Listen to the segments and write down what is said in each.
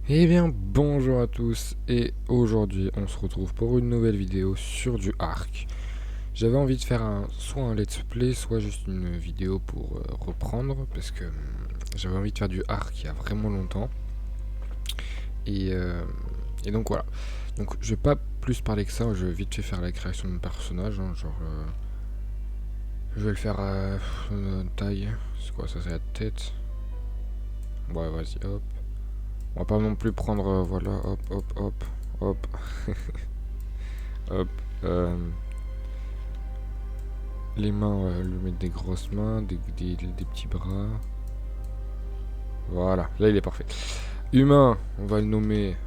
Eh bien, bonjour à tous, et aujourd'hui on se retrouve pour une nouvelle vidéo sur du Ark. J'avais envie de faire soit un let's play, soit juste une vidéo pour reprendre, parce que j'avais envie de faire du Ark il y a vraiment longtemps. Et, euh, et donc voilà. Donc je vais pas plus parler que ça, je vais vite fait faire la création de mon personnage, hein, je vais le faire à taille, c'est quoi ça, c'est la tête. Ouais, vas-y, hop. On va pas non plus prendre, voilà, hop, hop, hop, hop, hop. Euh, Les mains, lui mettre des grosses mains, des petits bras. Voilà, là il est parfait. Humain, on va le nommer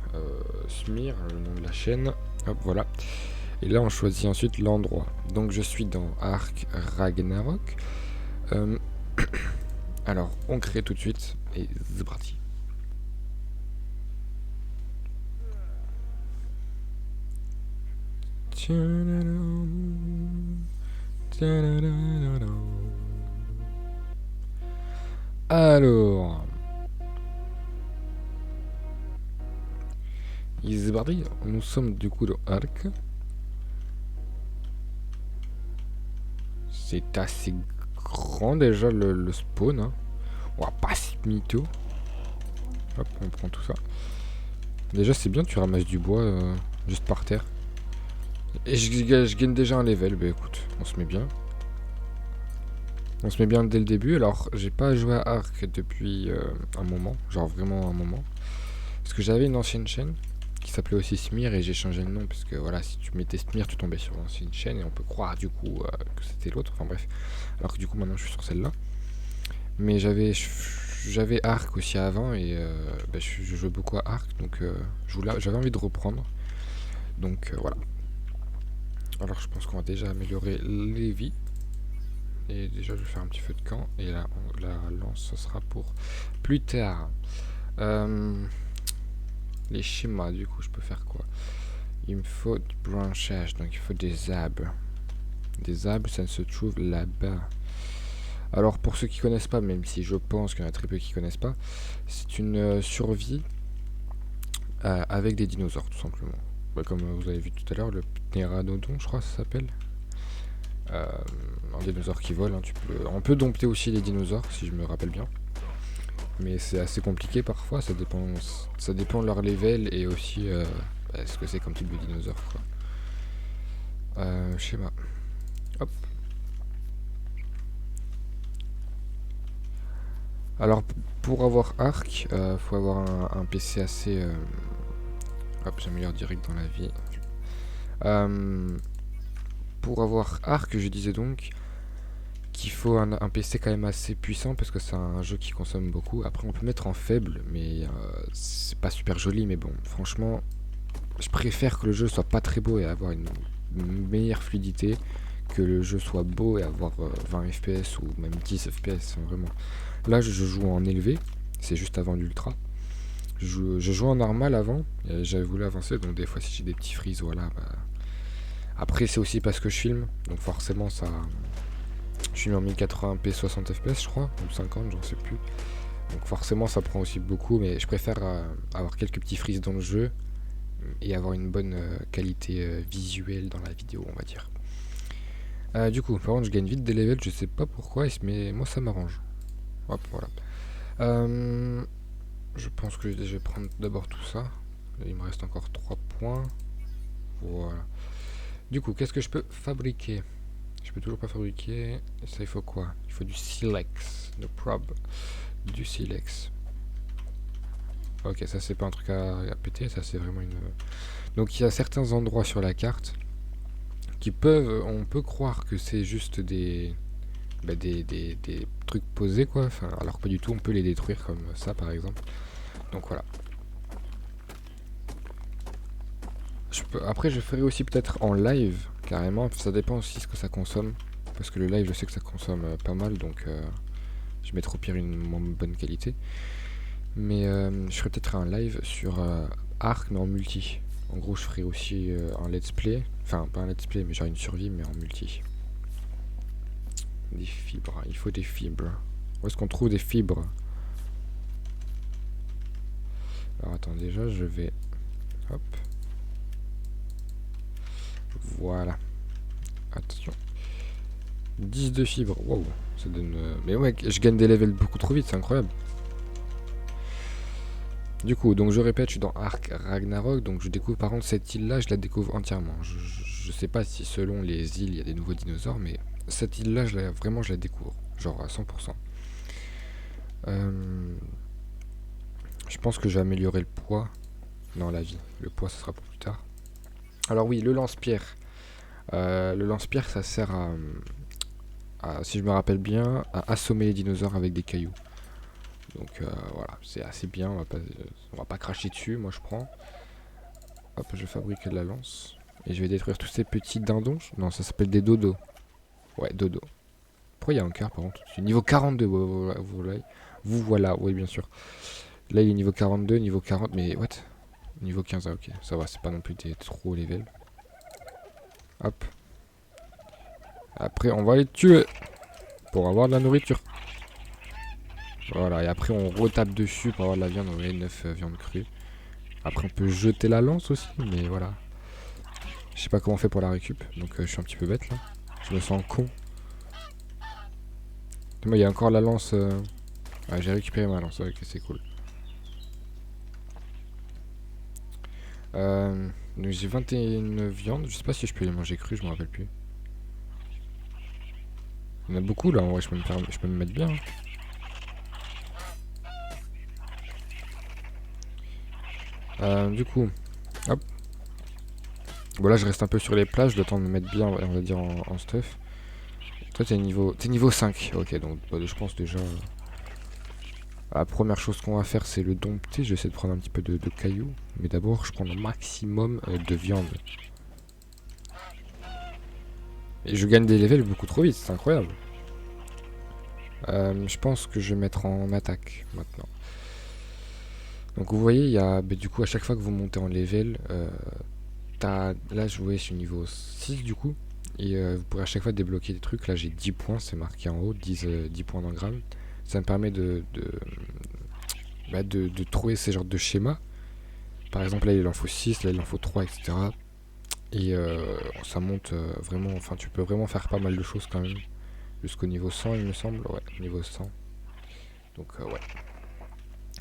Smir, le nom de la chaîne. Hop, voilà. Et là on choisit ensuite l'endroit. Donc je suis dans Ark Ragnarok. Euh, alors on crée tout de suite et c'est parti. Alors, Isbardi, nous sommes du coup dans Ark. C'est assez grand déjà le spawn. Hein. On va pas se mytho. Hop, on prend tout ça. Déjà, c'est bien, tu ramasses du bois juste par terre. Et je gagne déjà un level. Bah écoute, on se met bien. On se met bien dès le début. Alors, j'ai pas joué à Ark depuis un moment. Genre vraiment un moment. Parce que j'avais une ancienne chaîne qui s'appelait aussi Smir et j'ai changé le nom. Parce que voilà, si tu mettais Smir, tu tombais sur l'ancienne chaîne et on peut croire du coup que c'était l'autre. Enfin bref. Alors que du coup, maintenant je suis sur celle-là. Mais j'avais Ark aussi avant et je jouais beaucoup à Ark donc j'avais envie de reprendre. Donc voilà. Alors je pense qu'on va déjà améliorer les vies. Et déjà je vais faire un petit feu de camp. Et là la lance ce sera pour plus tard. Euh, les schémas du coup je peux faire quoi? Il me faut du branchage, donc il faut des arbres. Des arbres ça ne se trouve là-bas. Alors pour ceux qui connaissent pas, même si je pense qu'il y en a très peu qui connaissent pas, c'est une survie avec des dinosaures tout simplement. Bah, comme vous avez vu tout à l'heure, le Pteranodon, je crois que ça s'appelle. Euh, un dinosaure qui vole, hein, on peut dompter aussi les dinosaures si je me rappelle bien. Mais c'est assez compliqué parfois, ça dépend de leur level et aussi ce que c'est comme type de dinosaure. Quoi. Schéma. Hop. Alors pour avoir Arc, faut avoir un PC assez. Hop, j'améliore direct dans la vie. Euh, pour avoir Arc, je disais donc qu'il faut un PC quand même assez puissant parce que c'est un jeu qui consomme beaucoup. Après, on peut mettre en faible, mais c'est pas super joli. Mais bon, franchement, je préfère que le jeu soit pas très beau et avoir une meilleure fluidité que le jeu soit beau et avoir 20 FPS ou même 10 FPS. Hein, vraiment. Là, je joue en élevé, c'est juste avant l'ultra. Je joue en normal avant, j'avais voulu avancer, donc des fois si j'ai des petits freeze, voilà. Bah. Après, c'est aussi parce que je filme, donc forcément ça. Je suis mis en 1080p 60 fps, je crois, ou 50, j'en sais plus. Donc forcément, ça prend aussi beaucoup, mais je préfère avoir quelques petits freeze dans le jeu et avoir une bonne qualité visuelle dans la vidéo, on va dire. Du coup, par contre, je gagne vite des levels, je sais pas pourquoi, mais moi ça m'arrange. Hop, voilà. Euh, je pense que je vais prendre d'abord tout ça. Là, il me reste encore 3 points. Voilà. Du coup, qu'est-ce que je peux fabriquer? Je peux toujours pas fabriquer. Ça, il faut quoi? Il faut du silex. No prob. Du silex. Ok, ça c'est pas un truc à péter, ça c'est vraiment une. Donc il y a certains endroits sur la carte qui peuvent. On peut croire que c'est juste des trucs posés quoi. Enfin, alors pas du tout, on peut les détruire comme ça par exemple. Donc voilà. Après, je ferai aussi peut-être en live, carrément. Ça dépend aussi ce que ça consomme. Parce que le live, je sais que ça consomme pas mal, donc je mettrai au pire une moins bonne qualité. Mais je ferai peut-être un live sur Ark, mais en multi. En gros, je ferai aussi un let's play. Enfin, pas un let's play, mais genre une survie, mais en multi. Des fibres, il faut des fibres. Où est-ce qu'on trouve des fibres? Alors attends, déjà je vais... Hop. Voilà. Attention. 10 de fibre. Wow. Ça donne... Mais ouais, je gagne des levels beaucoup trop vite, c'est incroyable. Du coup, donc je répète, je suis dans Ark Ragnarok, donc je découvre par contre cette île-là, je la découvre entièrement. Je sais pas si selon les îles il y a des nouveaux dinosaures, mais cette île-là, vraiment je la découvre, genre à 100%. Je pense que j'ai amélioré le poids. Non, la vie. Le poids, ça sera pour plus tard. Alors oui, le lance-pierre. Le lance-pierre, ça sert si je me rappelle bien, à assommer les dinosaures avec des cailloux. Donc voilà, c'est assez bien, on va pas cracher dessus, moi je prends. Hop, je fabrique la lance. Et je vais détruire tous ces petits dindons. Non, ça s'appelle des dodos. Ouais, dodo. Pourquoi il y a un cœur par contre? C'est niveau 42, vous voilà, oui bien sûr. Là il est niveau 42, niveau 40, mais what? Niveau 15, ah ok, ça va, c'est pas non plus des trop level. Hop. Après on va les tuer pour avoir de la nourriture. Voilà, et après on retape dessus pour avoir de la viande, on met 9 viandes crues. Après on peut jeter la lance aussi, mais voilà. Je sais pas comment on fait pour la récup, donc je suis un petit peu bête là. Je me sens con. Moi il y a encore la lance... Ouais, j'ai récupéré ma lance, ok c'est cool. Donc j'ai 21 viandes, je sais pas si je peux les manger crues, je me rappelle plus. Il y en a beaucoup là, en vrai je peux me mettre bien. Du coup, hop. Bon là je reste un peu sur les plages, le temps de me mettre bien, on va dire en stuff. Toi t'es niveau 5, ok donc bah, je pense déjà... La première chose qu'on va faire c'est le dompter, je vais essayer de prendre un petit peu de cailloux. Mais d'abord je prends le maximum de viande. Et je gagne des levels beaucoup trop vite, c'est incroyable. Je pense que je vais mettre en attaque maintenant. Donc vous voyez, il y a du coup à chaque fois que vous montez en level, là je vois je suis niveau 6 du coup. Et vous pourrez à chaque fois débloquer des trucs. Là j'ai 10 points, c'est marqué en haut, 10 points d'engramme. Ça me permet de trouver ces genres de schémas. Par exemple là il en faut 6, là il en faut 3, etc. Et ça monte vraiment, enfin tu peux vraiment faire pas mal de choses quand même. Jusqu'au niveau 100 il me semble, ouais, niveau 100. Donc ouais.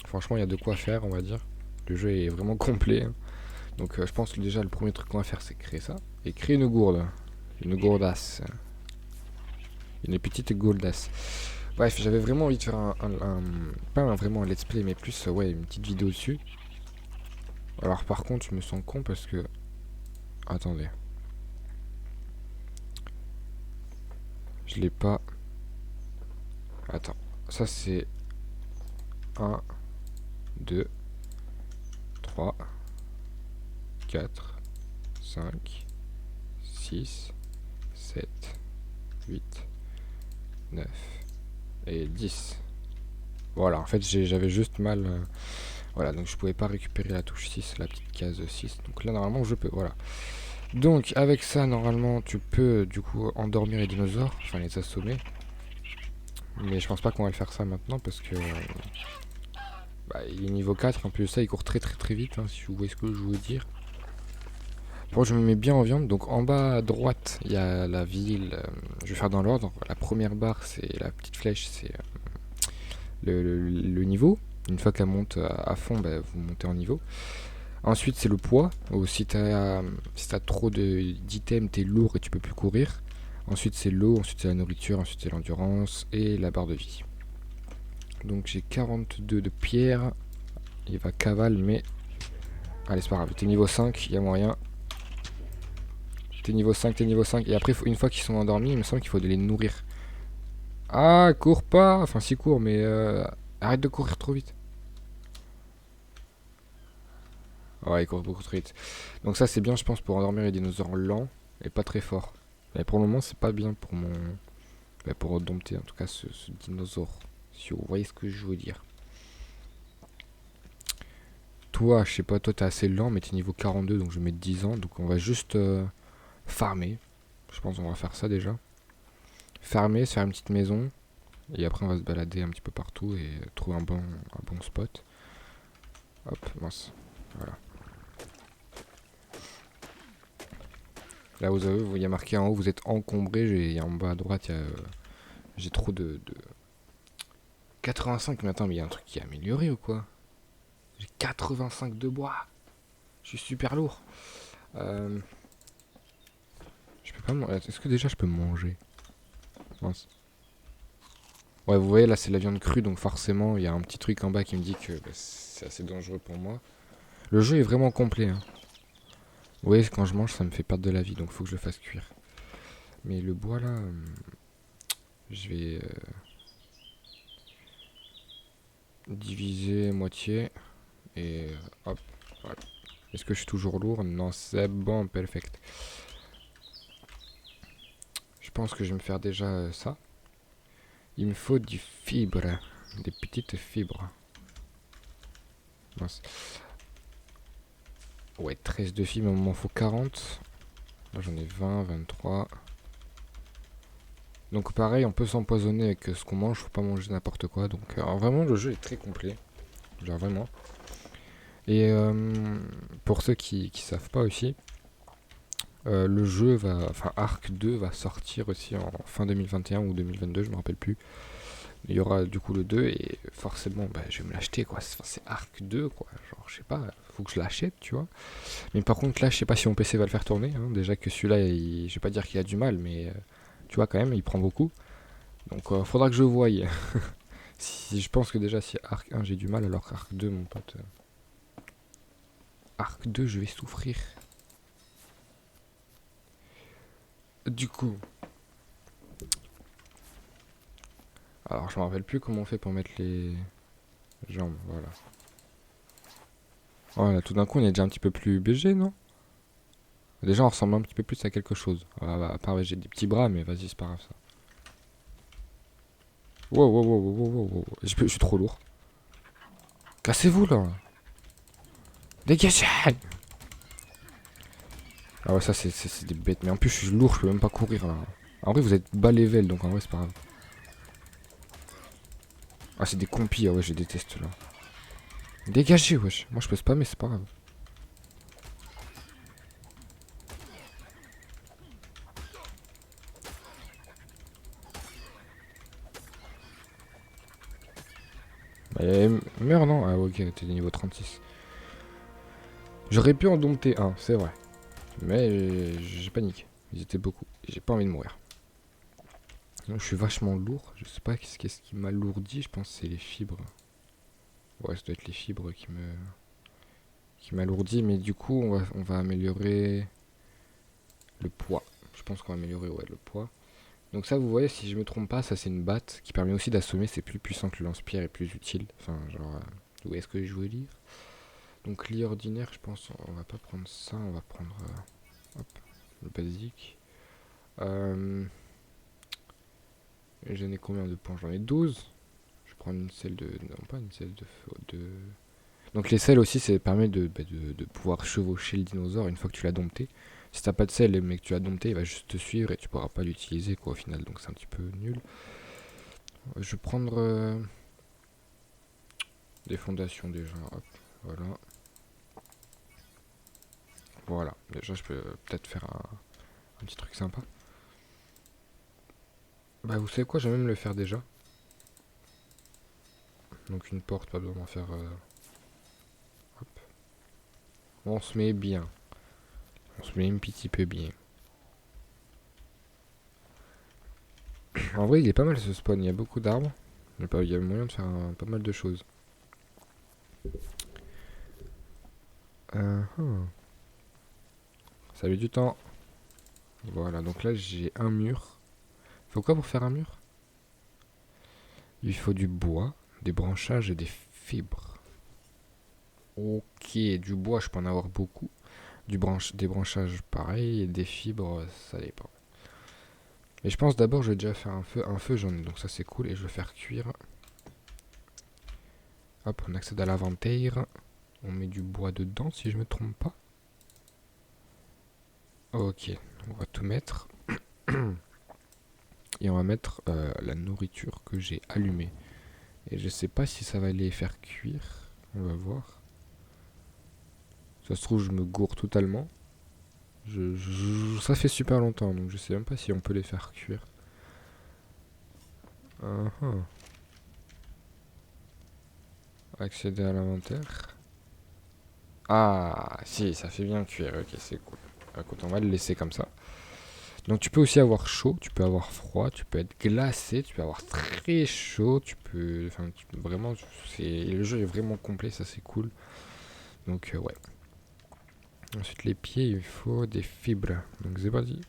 Franchement il y a de quoi faire on va dire. Le jeu est vraiment complet. Hein. Donc je pense que déjà le premier truc qu'on va faire c'est créer ça. Et créer une gourde. Une gourdasse. Une petite gourdasse. Bref, j'avais vraiment envie de faire vraiment un let's play, mais plus ouais, une petite vidéo dessus. Alors par contre, je me sens con parce que... Attendez. Je l'ai pas... Attends. Ça c'est... 1, 2, 3, 4, 5, 6, 7, 8, 9 et 10. Voilà, en fait j'avais juste mal... voilà, donc je pouvais pas récupérer la touche 6, la petite case 6. Donc là normalement je peux, voilà. Donc avec ça normalement tu peux du coup endormir les dinosaures, enfin les assommer. Mais je pense pas qu'on va le faire ça maintenant parce que... il est niveau 4, en plus de ça il court très vite, hein, si vous voyez ce que je veux dire. Bon, je me mets bien en viande, donc en bas à droite il y a la ville, je vais faire dans l'ordre. La première barre c'est la petite flèche, c'est le niveau. Une fois qu'elle monte à fond, vous montez en niveau. Ensuite c'est le poids, ou si t'as trop d'items t'es lourd et tu peux plus courir. Ensuite c'est l'eau, ensuite c'est la nourriture, ensuite c'est l'endurance et la barre de vie. Donc j'ai 42 de pierre, il va cavale mais... Allez c'est pas grave, t'es niveau 5, il y a moyen. T'es niveau 5, et après une fois qu'ils sont endormis, il me semble qu'il faut les nourrir. Ah, cours pas, enfin si cours mais arrête de courir trop vite. Ouais, il court beaucoup trop vite. Donc ça c'est bien je pense pour endormir les dinosaures lents et pas très forts. Mais pour le moment c'est pas bien pour mon... pour dompter en tout cas ce dinosaure. Si vous voyez ce que je veux dire. Toi, je sais pas, toi t'es assez lent mais t'es niveau 42 donc je vais mettre 10 ans. Donc on va juste farmer. Je pense qu'on va faire ça déjà. Farmer, se faire une petite maison. Et après on va se balader un petit peu partout et trouver un bon spot. Hop, mince. Voilà. Là, vous avez, il y a marqué en haut, vous êtes encombré. Et en bas à droite, j'ai trop de 85. Mais attends, mais il y a un truc qui est amélioré ou quoi? J'ai 85 de bois. Je suis super lourd. Euh, je peux pas manger. Est-ce que déjà je peux manger? Mince. Ouais, vous voyez, là, c'est la viande crue. Donc forcément, il y a un petit truc en bas qui me dit que bah, c'est assez dangereux pour moi. Le jeu est vraiment complet, hein. Vous voyez, quand je mange, ça me fait perdre de la vie. Donc faut que je le fasse cuire. Mais le bois, là... je vais diviser moitié. Et hop, voilà. Est-ce que je suis toujours lourd? Non, c'est bon, perfect. Je pense que je vais me faire déjà ça. Il me faut du fibre, des petites fibres. Mince. Ouais, 13 de fibres, il m'en faut 40. Là j'en ai 20, 23. Donc pareil, on peut s'empoisonner avec ce qu'on mange, faut pas manger n'importe quoi. Donc vraiment, le jeu est très complet. Genre vraiment. Et pour ceux qui savent pas aussi, le jeu va, enfin Ark 2 va sortir aussi en fin 2021 ou 2022, je me rappelle plus. Il y aura du coup le 2 et forcément bah, je vais me l'acheter quoi. C'est Ark 2 quoi. Genre je sais pas, faut que je l'achète tu vois. Mais par contre là je sais pas si mon PC va le faire tourner. Hein. Déjà que celui-là, je vais pas dire qu'il a du mal, mais tu vois quand même il prend beaucoup. Donc faudra que je voie. Si je pense que déjà si Ark 1 j'ai du mal, alors Ark 2 mon pote. Ark 2 je vais souffrir. Du coup. Alors je me rappelle plus comment on fait pour mettre les jambes, voilà. Voilà, tout d'un coup on est déjà un petit peu plus BG, non? Déjà on ressemble un petit peu plus à quelque chose. Ah, bah, à part j'ai des petits bras, mais vas-y c'est pas grave ça. Wow, wow, wow, wow, wow, wow. Je suis trop lourd. Cassez-vous là. Dégagez. Ah ouais ça c'est des bêtes. Mais en plus je suis lourd, je peux même pas courir là. En vrai vous êtes bas level, donc en vrai c'est pas grave. Ah c'est des compis, ah ouais je déteste là. Dégagez wesh. Moi je peux spammer, c'est pas grave. Bah, meurs non? Ah ok, t'es niveau 36. J'aurais pu en dompter un, c'est vrai. Mais j'ai paniqué. Ils étaient beaucoup. J'ai pas envie de mourir. Donc, je suis vachement lourd. Je sais pas qu'est-ce qui m'alourdit. Je pense que c'est les fibres. Ouais, ça doit être les fibres qui m'alourdit. Mais du coup, on va améliorer le poids. Je pense qu'on va améliorer ouais, le poids. Donc ça, vous voyez, si je me trompe pas, ça c'est une batte qui permet aussi d'assommer. C'est plus puissant que le lance-pierre et plus utile. Enfin, genre, vous voyez ce que je veux dire? Donc lit ordinaire, je pense, on va pas prendre ça. On va prendre hop, le basique. J'en ai combien de points? J'en ai 12. Je vais prendre une selle de... Non, pas une selle de... Donc les selles aussi, ça permet de pouvoir chevaucher le dinosaure une fois que tu l'as dompté. Si t'as pas de selle mais que tu l'as dompté, il va juste te suivre et tu pourras pas l'utiliser quoi au final. Donc c'est un petit peu nul. Je vais prendre des fondations déjà. Hop, voilà. Voilà. Déjà je peux peut-être faire un petit truc sympa. Bah vous savez quoi, je vais même le faire déjà. Donc une porte, pas besoin d'en faire... Hop. On se met bien. On se met un petit peu bien. En vrai, il est pas mal ce spawn. Il y a beaucoup d'arbres. Il y a moyen de faire pas mal de choses. Salut du temps. Voilà, donc là j'ai un mur. Faut quoi pour faire un mur? Il faut du bois, des branchages et des fibres. Ok, du bois, je peux en avoir beaucoup. Des branchages, pareil. Et des fibres, ça dépend. Mais je pense d'abord, je vais déjà faire un feu. Un feu, j'en ai, donc ça c'est cool. Et je vais faire cuire. Hop, on accède à l'inventaire. On met du bois dedans, si je me trompe pas. Ok, on va tout mettre. Et on va mettre la nourriture que j'ai allumée. Et je sais pas si ça va les faire cuire. On va voir. Ça se trouve, je me gourre totalement. Ça fait super longtemps, donc je sais même pas si on peut les faire cuire. Accéder à l'inventaire. Ah, si, ça fait bien cuire. Ok, c'est cool. Écoute, on va le laisser comme ça. Donc tu peux aussi avoir chaud, tu peux avoir froid, tu peux être glacé, tu peux avoir très chaud, tu peux... Enfin, vraiment, le jeu est vraiment complet, ça c'est cool. Donc ouais. Ensuite les pieds, il faut des fibres. Donc c'est parti.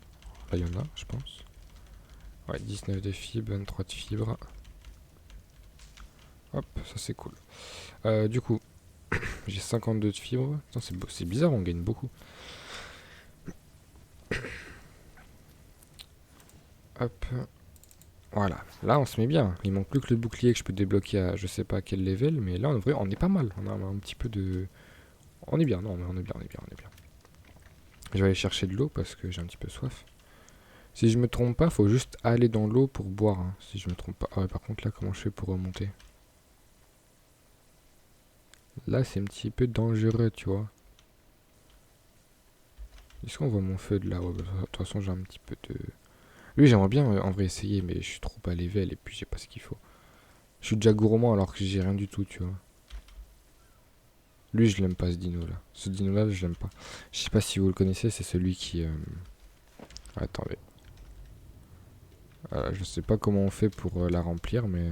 Là il y en a, je pense. Ouais, 19 de fibres, 23 de fibres. Hop, ça c'est cool. Du coup, j'ai 52 de fibres. C'est bizarre, on gagne beaucoup. Hop. Voilà, là on se met bien. Il manque plus que le bouclier que je peux débloquer à je sais pas quel level, mais là en vrai on est pas mal. On a un petit peu de... On est bien, non mais on est bien, on est bien, on est bien. Je vais aller chercher de l'eau parce que j'ai un petit peu soif. Si je me trompe pas, faut juste aller dans l'eau pour boire, hein, si je me trompe pas. Ah ouais, par contre là comment je fais pour remonter? Là c'est un petit peu dangereux, tu vois. Est-ce qu'on voit mon feu de là? Ouais, bah, de toute façon j'ai un petit peu de... Lui j'aimerais bien en vrai essayer, mais je suis trop à level et puis j'ai pas ce qu'il faut. Je suis déjà gourmand alors que j'ai rien du tout, tu vois. Lui, je l'aime pas ce dino là. Ce dino là, je l'aime pas. Je sais pas si vous le connaissez, c'est celui qui. Attendez. Je sais pas comment on fait pour la remplir, mais.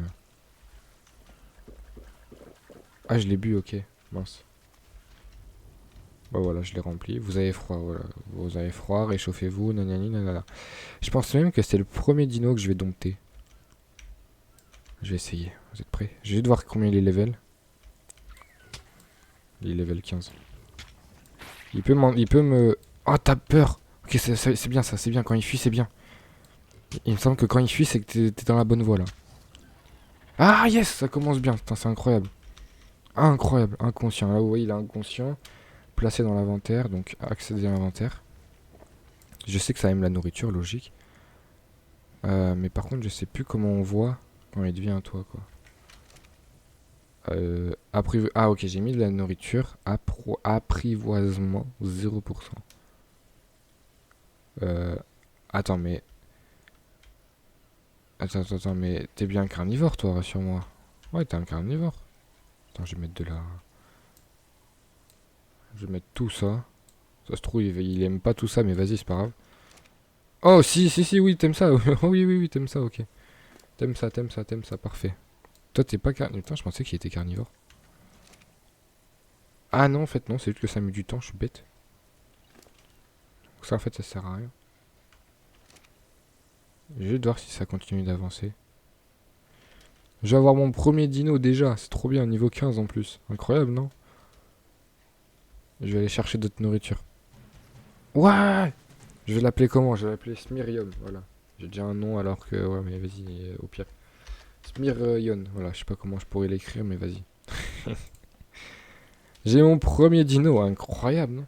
Ah, je l'ai bu, ok. Mince. Bah voilà, je l'ai rempli. Vous avez froid, voilà. Vous avez froid, réchauffez-vous, nanani, nanana. Je pense même que c'est le premier dino que je vais dompter. Je vais essayer. Vous êtes prêts? Je vais juste voir combien il est level. Il est level 15. Il peut me. Oh, t'as peur! Ok, c'est bien ça, c'est bien. Quand il fuit, c'est bien. Il me semble que quand il fuit, c'est que t'es dans la bonne voie là. Ah yes, ça commence bien, putain, c'est incroyable. Incroyable, inconscient. Là vous voyez, il est inconscient, placé dans l'inventaire, donc accéder à l'inventaire. Je sais que ça aime la nourriture, logique. Mais par contre, je sais plus comment on voit quand il devient un toit, quoi. Ah ok, j'ai mis de la nourriture. Apprivoisement, 0%. Euh, attends, mais... Attends, mais t'es bien carnivore, toi, rassure-moi. Ouais, t'es un carnivore. Attends, je vais mettre de la... Je vais mettre tout ça. Ça se trouve, il aime pas tout ça, mais vas-y, c'est pas grave. Oh, si, oui, t'aimes ça. Oui, t'aimes ça, ok. T'aimes ça, parfait. Toi, t'es pas carnivore. Putain, je pensais qu'il était carnivore. Ah non, en fait, non, c'est juste que ça met du temps, je suis bête. Donc ça, en fait, ça sert à rien. Je vais voir si ça continue d'avancer. Je vais avoir mon premier dino déjà, c'est trop bien, niveau 15 en plus. Incroyable, non? Je vais aller chercher d'autres nourritures. Ouais! Je vais l'appeler comment? Je vais l'appeler Smirium, voilà. J'ai déjà un nom alors que... Ouais, mais vas-y, au pire. Smirion, voilà, je sais pas comment je pourrais l'écrire, mais vas-y. J'ai mon premier dino, incroyable, non?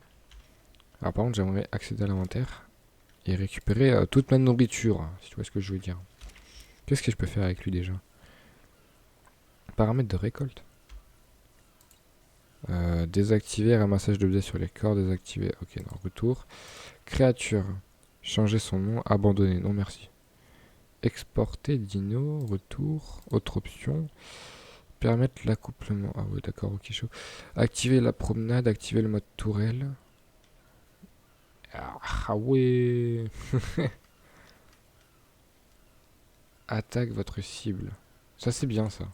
Alors par contre, j'aimerais accéder à l'inventaire et récupérer toute ma nourriture, si tu vois ce que je veux dire. Qu'est-ce que je peux faire avec lui déjà? Paramètres de récolte. Désactiver, ramassage d'objets sur les corps, désactiver. Ok, non, retour. Créature. Changer son nom, abandonner. Non, merci. Exporter, dino, retour. Autre option. Permettre l'accouplement. Ah ouais, d'accord, ok, chaud. Activer la promenade, activer le mode tourelle. Ah ouais. Attaque votre cible. Ça, c'est bien, ça.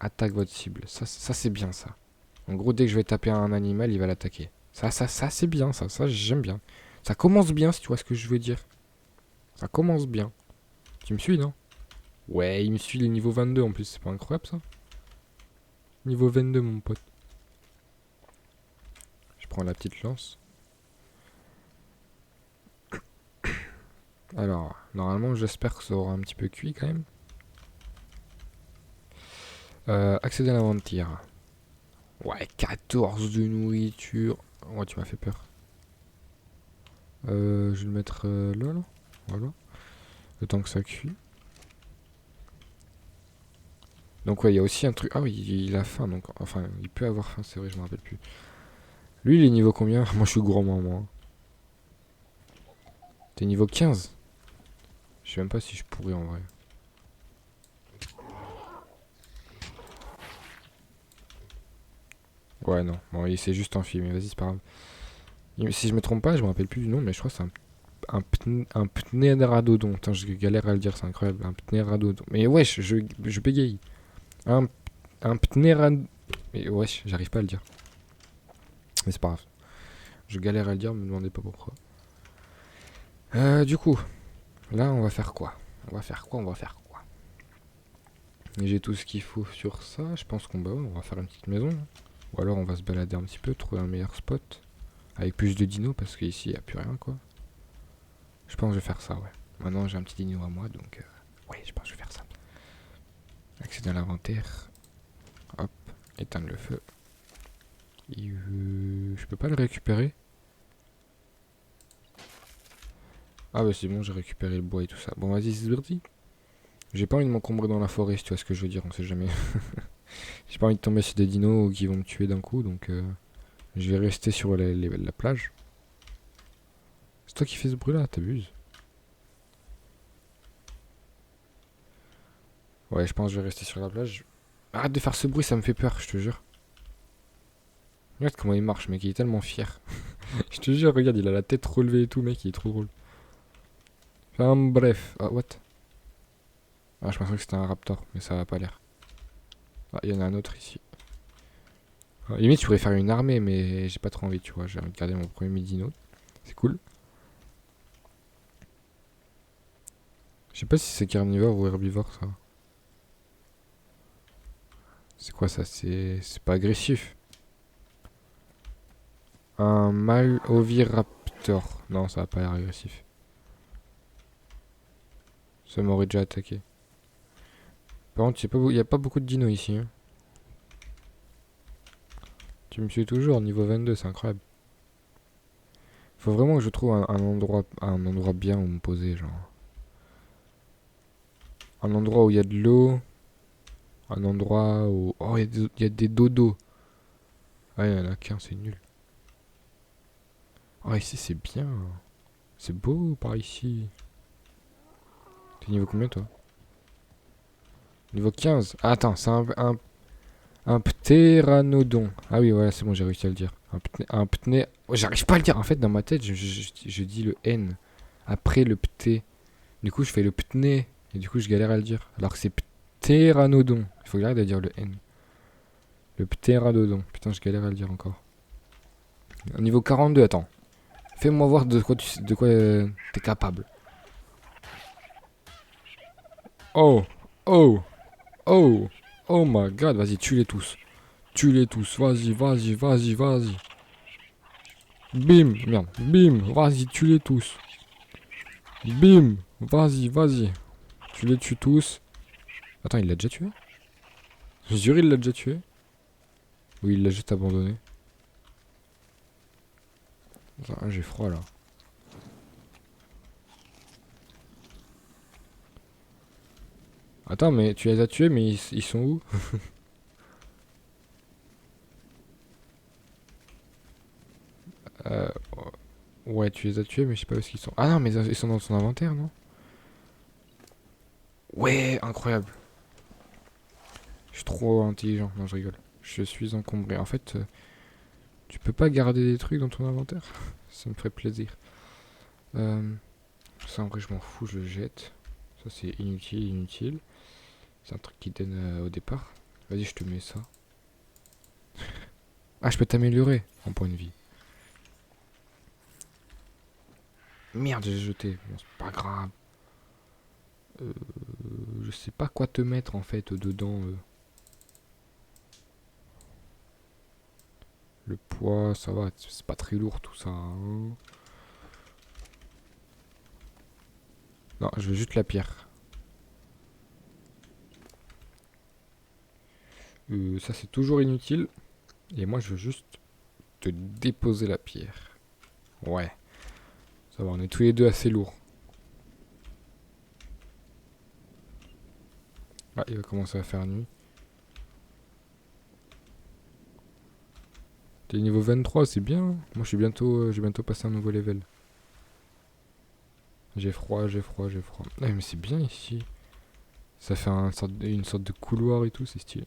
Attaque votre cible. Ça c'est bien, ça. En gros, dès que je vais taper un animal, il va l'attaquer. Ça c'est bien, ça j'aime bien. Ça commence bien, si tu vois ce que je veux dire. Ça commence bien. Tu me suis, non? Ouais, il me suit les niveaux 22 en plus, c'est pas incroyable ça? Niveau 22, mon pote. Je prends la petite lance. Alors, normalement, j'espère que ça aura un petit peu cuit quand même. Accéder à l'inventaire. Ouais, 14 de nourriture. Ouais, tu m'as fait peur. Je vais le mettre là. Voilà. Le temps que ça cuit. Donc ouais, il y a aussi un truc... Ah oui, il a faim, donc... Enfin, il peut avoir faim, c'est vrai, je me rappelle plus. Lui, il est niveau combien? Moi, je suis gourmand, moi. T'es niveau 15? Je sais même pas si je pourrais, en vrai. Ouais, non. Bon, il s'est juste enfui, mais vas-y, c'est pas grave. Si je me trompe pas, je me rappelle plus du nom, mais je crois que c'est un pnéradodon. Putain, je galère à le dire, c'est incroyable. Un pnéradodon. Mais wesh, je bégaye. Un, un pnérad... Mais wesh, j'arrive pas à le dire. Mais c'est pas grave. Je galère à le dire, me demandez pas pourquoi. Du coup, là, on va faire quoi? On va faire quoi? Et j'ai tout ce qu'il faut sur ça. Je pense on va faire une petite maison. Ou alors on va se balader un petit peu, trouver un meilleur spot. Avec plus de dinos, parce qu'ici, il n'y a plus rien, quoi. Je pense que je vais faire ça, ouais. Maintenant, j'ai un petit dino à moi, donc... ouais, je pense que je vais faire ça. Accéder à l'inventaire. Hop, éteindre le feu. Et je peux pas le récupérer. Ah bah c'est bon, j'ai récupéré le bois et tout ça. Bon, vas-y, c'est parti. J'ai pas envie de m'encombrer dans la forêt, si tu vois ce que je veux dire, on sait jamais. J'ai pas envie de tomber sur des dinos qui vont me tuer d'un coup, donc je vais rester sur la plage. C'est toi qui fais ce bruit là, t'abuses. Ouais, je pense que je vais rester sur la plage. Arrête de faire ce bruit, ça me fait peur, je te jure. Regarde comment il marche, mec, il est tellement fier. Je te jure, regarde, il a la tête relevée et tout, mec, il est trop drôle. Enfin, bref. Ah, what? Ah, je pensais que c'était un raptor, mais ça a pas l'air. Ah, il y en a un autre ici. Ah, limite, je pourrais faire une armée, mais j'ai pas trop envie, tu vois. J'ai envie de garder mon premier midino. C'est cool. Je sais pas si c'est carnivore ou herbivore, ça. C'est quoi ça? C'est pas agressif. Un mâle oviraptor. Non, ça va pas l'air agressif. Ça m'aurait déjà attaqué. Par contre, il y a pas beaucoup de dinos ici, hein. Tu me suis toujours, niveau 22, c'est incroyable. Faut vraiment que je trouve un endroit bien où me poser, genre. Un endroit où il y a de l'eau. Un endroit où... Oh, il y a des dodos. Ah, il y en a qu'un, c'est nul. Oh, ici, c'est bien. C'est beau par ici. T'es niveau combien, toi? Niveau 15. Ah, attends, c'est un ptéranodon. Ah oui, voilà, c'est bon, j'ai réussi à le dire. Un pné... Oh, j'arrive pas à le dire. En fait, dans ma tête, je dis le N. Après le pté. Du coup, je fais le pné. Et du coup, je galère à le dire. Alors que c'est ptéranodon. Il faut que j'arrête de dire le N. Le ptéranodon. Putain, je galère à le dire encore. Niveau 42, attends. Fais-moi voir de quoi t'es capable. Oh, oh, oh, oh my god, vas-y, tue-les tous. Tue-les tous, vas-y, vas-y, vas-y, vas-y. Bim, merde, bim, vas-y, tue-les tous. Bim, vas-y, vas-y. Tu les tues tous. Attends, il l'a déjà tué? Je jure, il l'a déjà tué. Oui, il l'a juste abandonné. Attends, j'ai froid là. Attends, mais tu les as tués, mais ils sont où? euh, ouais, tu les as tués, mais je sais pas où est-ce qu'ils sont. Ah non, mais ils sont dans son inventaire, non? Ouais, incroyable. Je suis trop intelligent. Non, je rigole. Je suis encombré. En fait, tu peux pas garder des trucs dans ton inventaire. Ça me ferait plaisir. Euh, Ça, en vrai, je m'en fous, je le jette. Ça, c'est inutile, inutile. C'est un truc qui donne au départ. Vas-y, je te mets ça. Ah, je peux t'améliorer en point de vie. Merde, j'ai jeté. Bon, c'est pas grave. Je sais pas quoi te mettre en fait dedans. Le poids, ça va, c'est pas très lourd tout ça, hein. Non, je veux juste la pierre. Ça, c'est toujours inutile. Et moi, je veux juste te déposer la pierre. Ouais, ça va, on est tous les deux assez lourds. Ah, il va commencer à faire nuit. T'es niveau 23, c'est bien. Moi, j'ai bientôt passé un nouveau level. J'ai froid, j'ai froid, j'ai froid. Ah, mais c'est bien ici. Ça fait une sorte de couloir et tout, c'est stylé.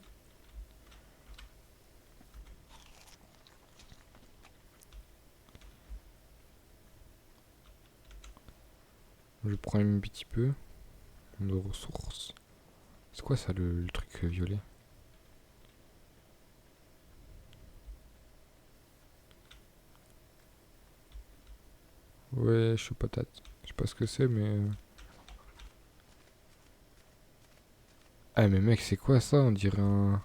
Je prends un petit peu de ressources. C'est quoi ça, le truc violet? Ouais, je suis patate. Je sais pas ce que c'est, mais... Ah, mais mec, c'est quoi ça? On dirait un...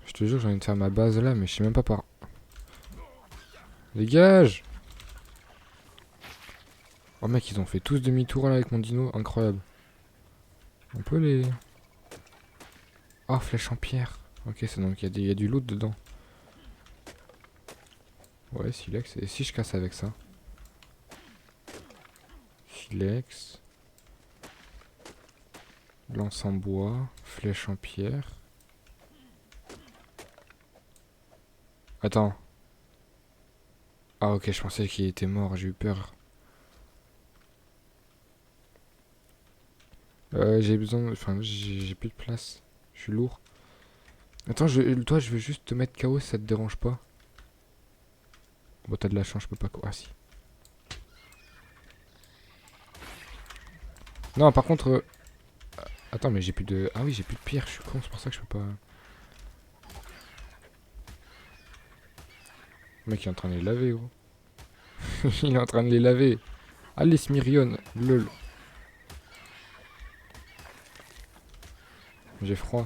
Je te jure, j'ai envie de faire ma base là, mais je sais même pas par... Dégage! Oh mec, ils ont fait tous demi-tour là avec mon dino, incroyable. On peut les... Oh, flèche en pierre. Ok, c'est donc il y a du loot dedans. Ouais, silex. Et si je casse avec ça? Silex. Lance en bois. Flèche en pierre. Attends. Ah ok, je pensais qu'il était mort, j'ai eu peur. J'ai besoin... Enfin, j'ai plus de place. Je suis lourd. Attends, toi, je veux juste te mettre KO si ça te dérange pas. Bon, t'as de la chance, je peux pas... Ah si. Non, par contre... Attends, mais j'ai plus de... Ah oui, j'ai plus de pierre, je suis con, c'est pour ça que je peux pas... Le mec il est en train de les laver, gros. Il est en train de les laver. Allez, Smirion, lol. J'ai froid.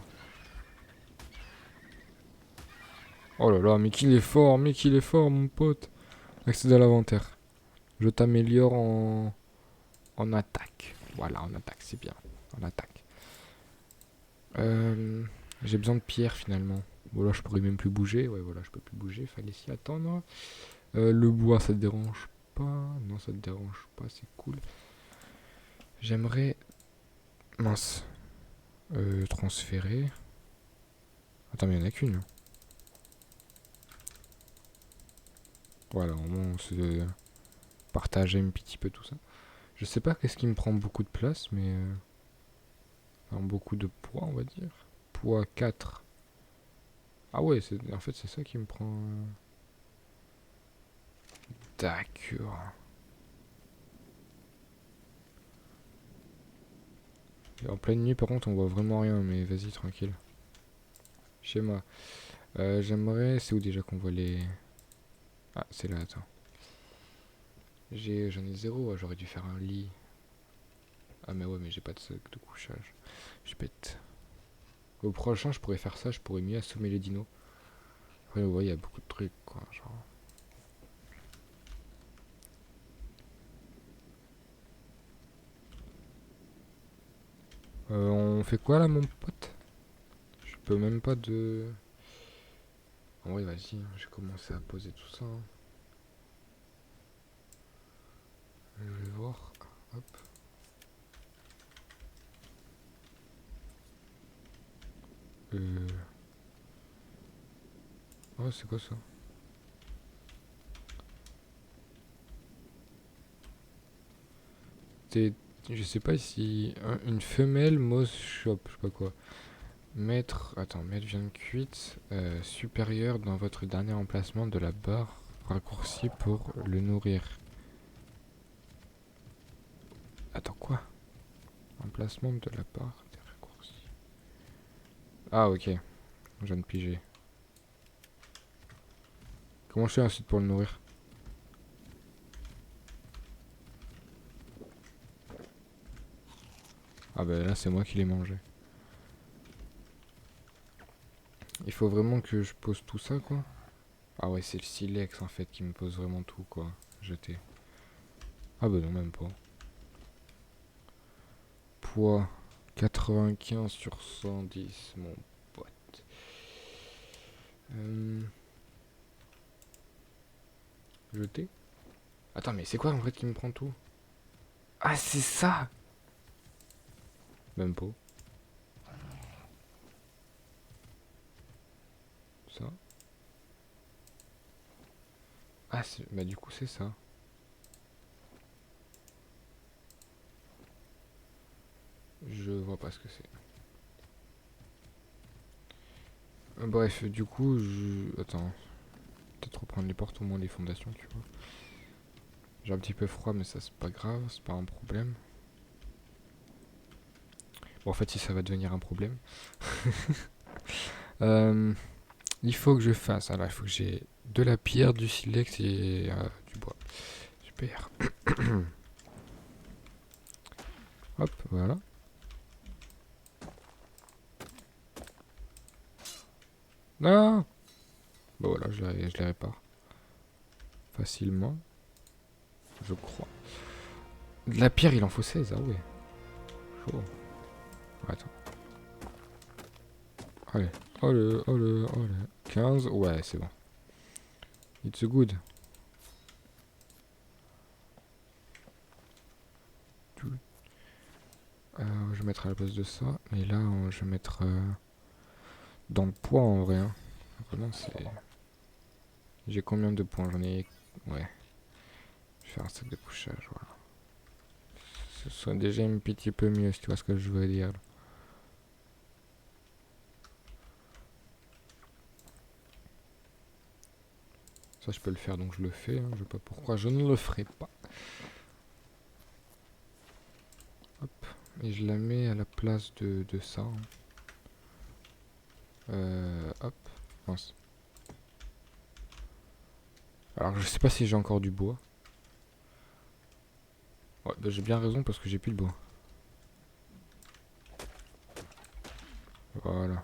Oh là là, mais qu'il est fort, mon pote. Accède à l'inventaire. Je t'améliore en attaque. Voilà, en attaque, c'est bien. En attaque. Euh, j'ai besoin de pierre finalement. Bon là, je pourrais même plus bouger. Ouais, voilà, je peux plus bouger. Fallait s'y attendre. Le bois, ça te dérange pas? Non, ça te dérange pas, c'est cool. J'aimerais... Mince. Transférer. Attends, mais il y en a qu'une. Voilà, au moins on se partageait un petit peu tout ça. Je sais pas qu'est-ce qui me prend beaucoup de place, mais... enfin, beaucoup de poids, on va dire. Poids 4. Ah ouais, en fait c'est ça qui me prend... D'accord. Et en pleine nuit par contre on voit vraiment rien, mais vas-y tranquille. Chez moi. J'aimerais... C'est où déjà qu'on voit les... Ah, c'est là, attends. J'en ai zéro, j'aurais dû faire un lit. Ah mais ouais, mais j'ai pas de sac de couchage. Je pète. Au prochain, je pourrais faire ça, je pourrais mieux assommer les dinos. Après, ouais, il y a beaucoup de trucs, quoi, genre... on fait quoi là, mon pote? Je peux même pas de... En vrai, vas-y, j'ai commencé à poser tout ça, hein. Je vais voir. Hop. Euh... Oh, c'est quoi ça? C'est... Je sais pas si... une femelle Moss Shop, je sais pas quoi. Mettre... Attends, mettre viande cuite supérieure dans votre dernier emplacement de la barre raccourci pour le nourrir. Attends, quoi? Emplacement de la barre des raccourcis. Ah, ok. Je viens de piger. Comment je fais ensuite pour le nourrir? Ah bah là, c'est moi qui l'ai mangé. Il faut vraiment que je pose tout ça, quoi. Ah ouais, c'est le silex en fait qui me pose vraiment tout, quoi. Jeter. Ah bah non, même pas. Poids 95 sur 110, mon pote. Jeter. Attends, mais c'est quoi en fait qui me prend tout? Ah, c'est ça! Même pas. Ça. Ah, bah du coup c'est ça. Je vois pas ce que c'est. Bref, du coup, Attends, peut-être reprendre les portes, au moins les fondations, tu vois. J'ai un petit peu froid, mais ça c'est pas grave, c'est pas un problème. Bon, en fait, si ça va devenir un problème. Euh, il faut que je fasse. Alors, il faut que j'ai de la pierre, du silex et du bois. Super. Hop, voilà. Non. Bon, voilà, je les répare. Facilement, je crois. De la pierre, il en faut 16, ah ouais. Chaud. Attends. Allez. Allez, allez, allez. 15, ouais, c'est bon. It's good. Je vais mettre à la place de ça. Et là, je vais mettre dans le poids en vrai. Hein. Vraiment, c'est. J'ai combien de points? J'en ai. Ouais. Je vais faire un sac de couchage, voilà. Ce soit déjà un petit peu mieux, si tu vois ce que je veux dire. Ça, je peux le faire, donc je le fais. Hein. Je sais pas pourquoi je ne le ferai pas. Hop. Et je la mets à la place de ça. Hein. Hop. Mince. Alors, je sais pas si j'ai encore du bois. Ouais, bah, j'ai bien raison parce que j'ai plus de bois. Voilà.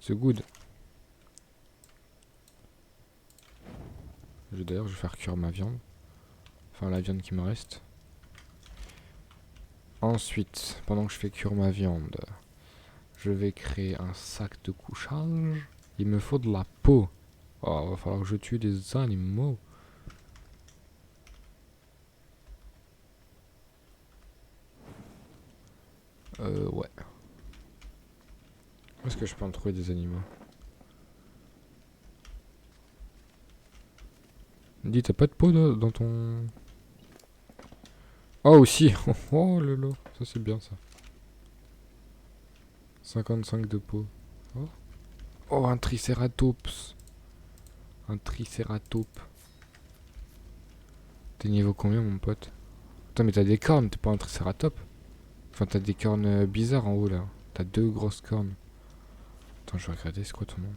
C'est good. D'ailleurs, je vais faire cuire ma viande. Enfin, la viande qui me reste. Ensuite, pendant que je fais cuire ma viande, je vais créer un sac de couchage. Il me faut de la peau. Oh, va falloir que je tue des animaux. Ouais. Où est-ce que je peux en trouver des animaux? Dis, t'as pas de peau dans ton... Oh, aussi. Oh lolo. Ça, c'est bien, ça. 55 de peau. Oh. Oh, un tricératops. Un tricératops. T'es niveau combien, mon pote? Attends, mais t'as des cornes, t'es pas un tricératops? Enfin, t'as des cornes bizarres en haut, là. T'as deux grosses cornes. Attends, je vais regarder, c'est quoi ton nom?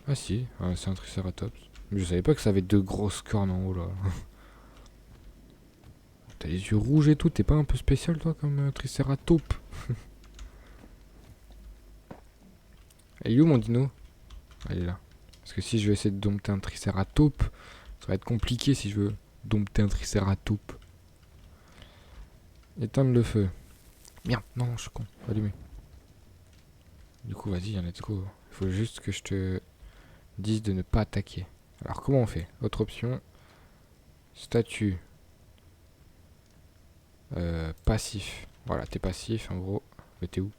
Ah si, c'est un tricératops. Mais je savais pas que ça avait deux grosses cornes en haut, là. T'as les yeux rouges et tout, t'es pas un peu spécial, toi, comme tricératops? Elle est où, mon dino? Elle est là. Parce que si je vais essayer de dompter un tricératops, ça va être compliqué si je veux dompter un tricératops. Éteindre le feu. Merde, non, je suis con. Allumer. Du coup, vas-y, let's go. Il faut juste que je te dise de ne pas attaquer. Alors, comment on fait? Autre option. Statut. Passif. Voilà, t'es passif, en gros. Mais t'es où?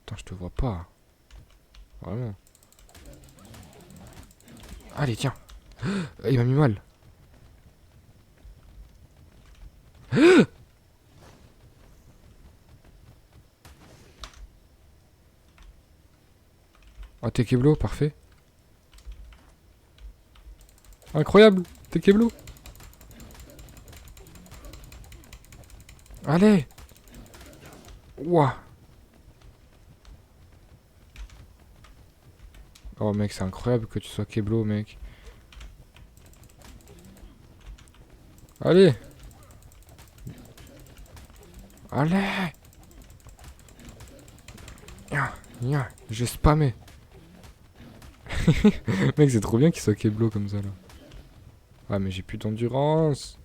Attends, je te vois pas. Vraiment. Allez, tiens. Il m'a mis mal. Oh, t'es Keblo, parfait. Incroyable, t'es Keblo. Allez. Ouah. Oh mec, c'est incroyable que tu sois Keblo, mec. Allez. Allez. J'ai spammé. Mec, c'est trop bien qu'il soit Keblo comme ça, là. Ah, mais j'ai plus d'endurance.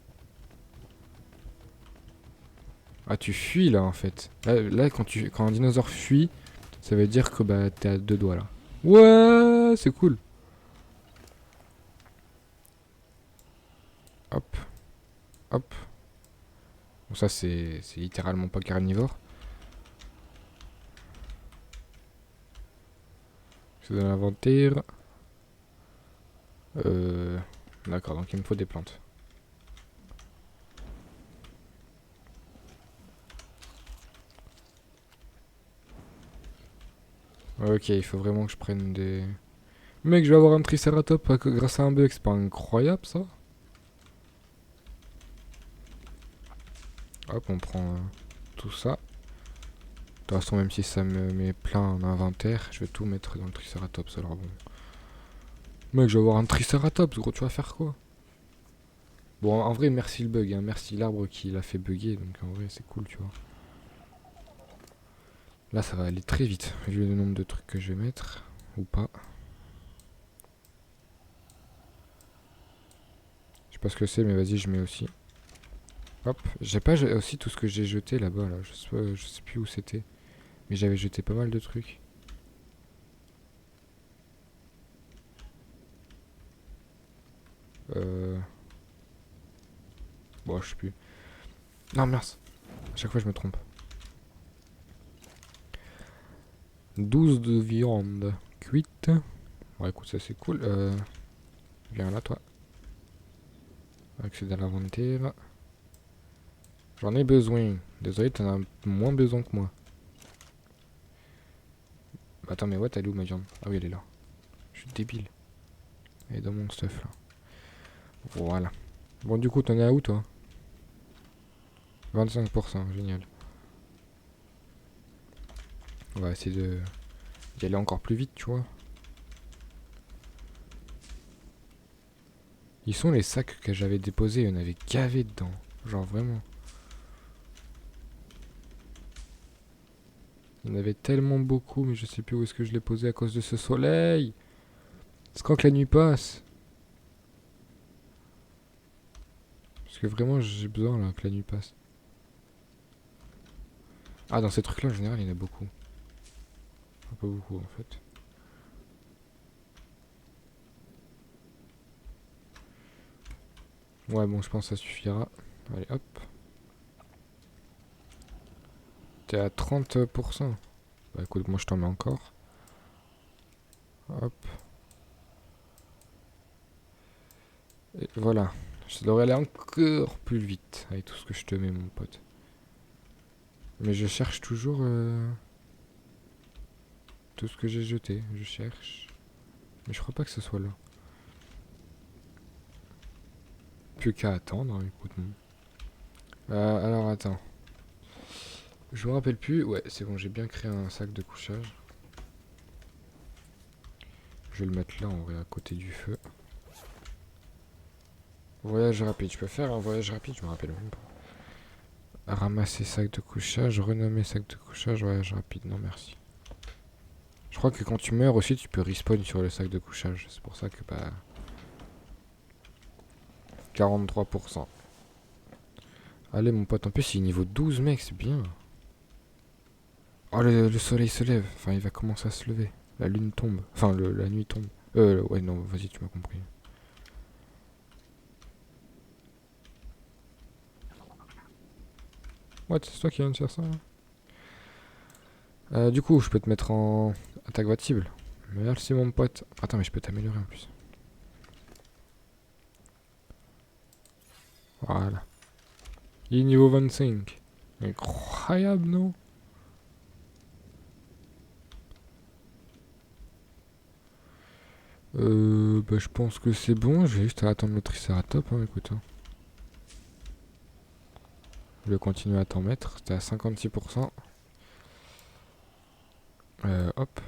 Ah, tu fuis, là, en fait. Là, quand un dinosaure fuit, ça veut dire que bah t'es à deux doigts, là. Ouais, c'est cool. Hop. Hop. Bon, ça, c'est littéralement pas carnivore. C'est dans l'inventaire. Euh... D'accord, donc il me faut des plantes. Ok, il faut vraiment que je prenne des... Mec, je vais avoir un Triceratops grâce à un bug, c'est pas incroyable ça? Hop, on prend tout ça. De toute façon, même si ça me met plein en inventaire, je vais tout mettre dans le Triceratops alors bon. Mec, je vais avoir un Triceratops, gros, tu vas faire quoi? Bon, en vrai, merci le bug, hein. Merci l'arbre qui l'a fait bugger, donc en vrai, c'est cool, tu vois. Là, ça va aller très vite, vu le nombre de trucs que je vais mettre, ou pas. Je sais pas ce que c'est, mais vas-y, je mets aussi. Hop, j'ai pas aussi tout ce que j'ai jeté là-bas, là. Je sais plus où c'était. Mais j'avais jeté pas mal de trucs. Euh... Bon, je sais plus. Non, mince. À chaque fois, je me trompe. 12 de viande cuite. Bon, écoute, ça c'est cool. Viens là, toi. Accéder à l'inventaire. J'en ai besoin. Désolé, t'en as moins besoin que moi. Attends, mais ouais, t'as où ma viande? Ah oui, elle est là. Je suis débile. Elle est dans mon stuff là. Voilà. Bon, du coup, t'en es à où toi? 25%, génial. On va essayer d'y aller encore plus vite, tu vois. Ils sont les sacs que j'avais déposés, il y en avait gavé dedans. Genre vraiment. Il y en avait tellement beaucoup, mais je sais plus où est-ce que je l'ai posé à cause de ce soleil. C'est quand que la nuit passe? Parce que vraiment, j'ai besoin là que la nuit passe. Ah, dans ces trucs-là, en général, il y en a beaucoup. Un peu beaucoup, en fait. Ouais, bon, je pense que ça suffira. Allez, hop. T'es à 30%. Bah écoute, moi je t'en mets encore. Hop. Et voilà. Ça devrait aller encore plus vite avec tout ce que je te mets, mon pote. Mais je cherche toujours tout ce que j'ai jeté. Je cherche. Mais je crois pas que ce soit là. Plus qu'à attendre, hein, écoute. Alors attends. Je me rappelle plus. Ouais, c'est bon, j'ai bien créé un sac de couchage. Je vais le mettre là en vrai à côté du feu. Voyage rapide. Je peux faire un voyage rapide, je me rappelle même pas. Ramasser sac de couchage, renommer sac de couchage, voyage rapide. Non merci. Je crois que quand tu meurs aussi, tu peux respawn sur le sac de couchage. C'est pour ça que bah 43%. Allez mon pote, en plus il est niveau 12 mec, c'est bien. Oh le soleil se lève, enfin il va commencer à se lever. La lune tombe, enfin la nuit tombe. Ouais non, vas-y tu m'as compris. What, c'est toi qui viens de faire ça du coup, je peux te mettre en attaque battable. Merci mon pote. Attends, mais je peux t'améliorer en plus. Voilà. Il est niveau 25. Incroyable, non? Bah je pense que c'est bon. Je vais juste attendre le Triceratops, hein, écoute. Hein. Je vais continuer à t'en mettre. T'es à 56%. Hop.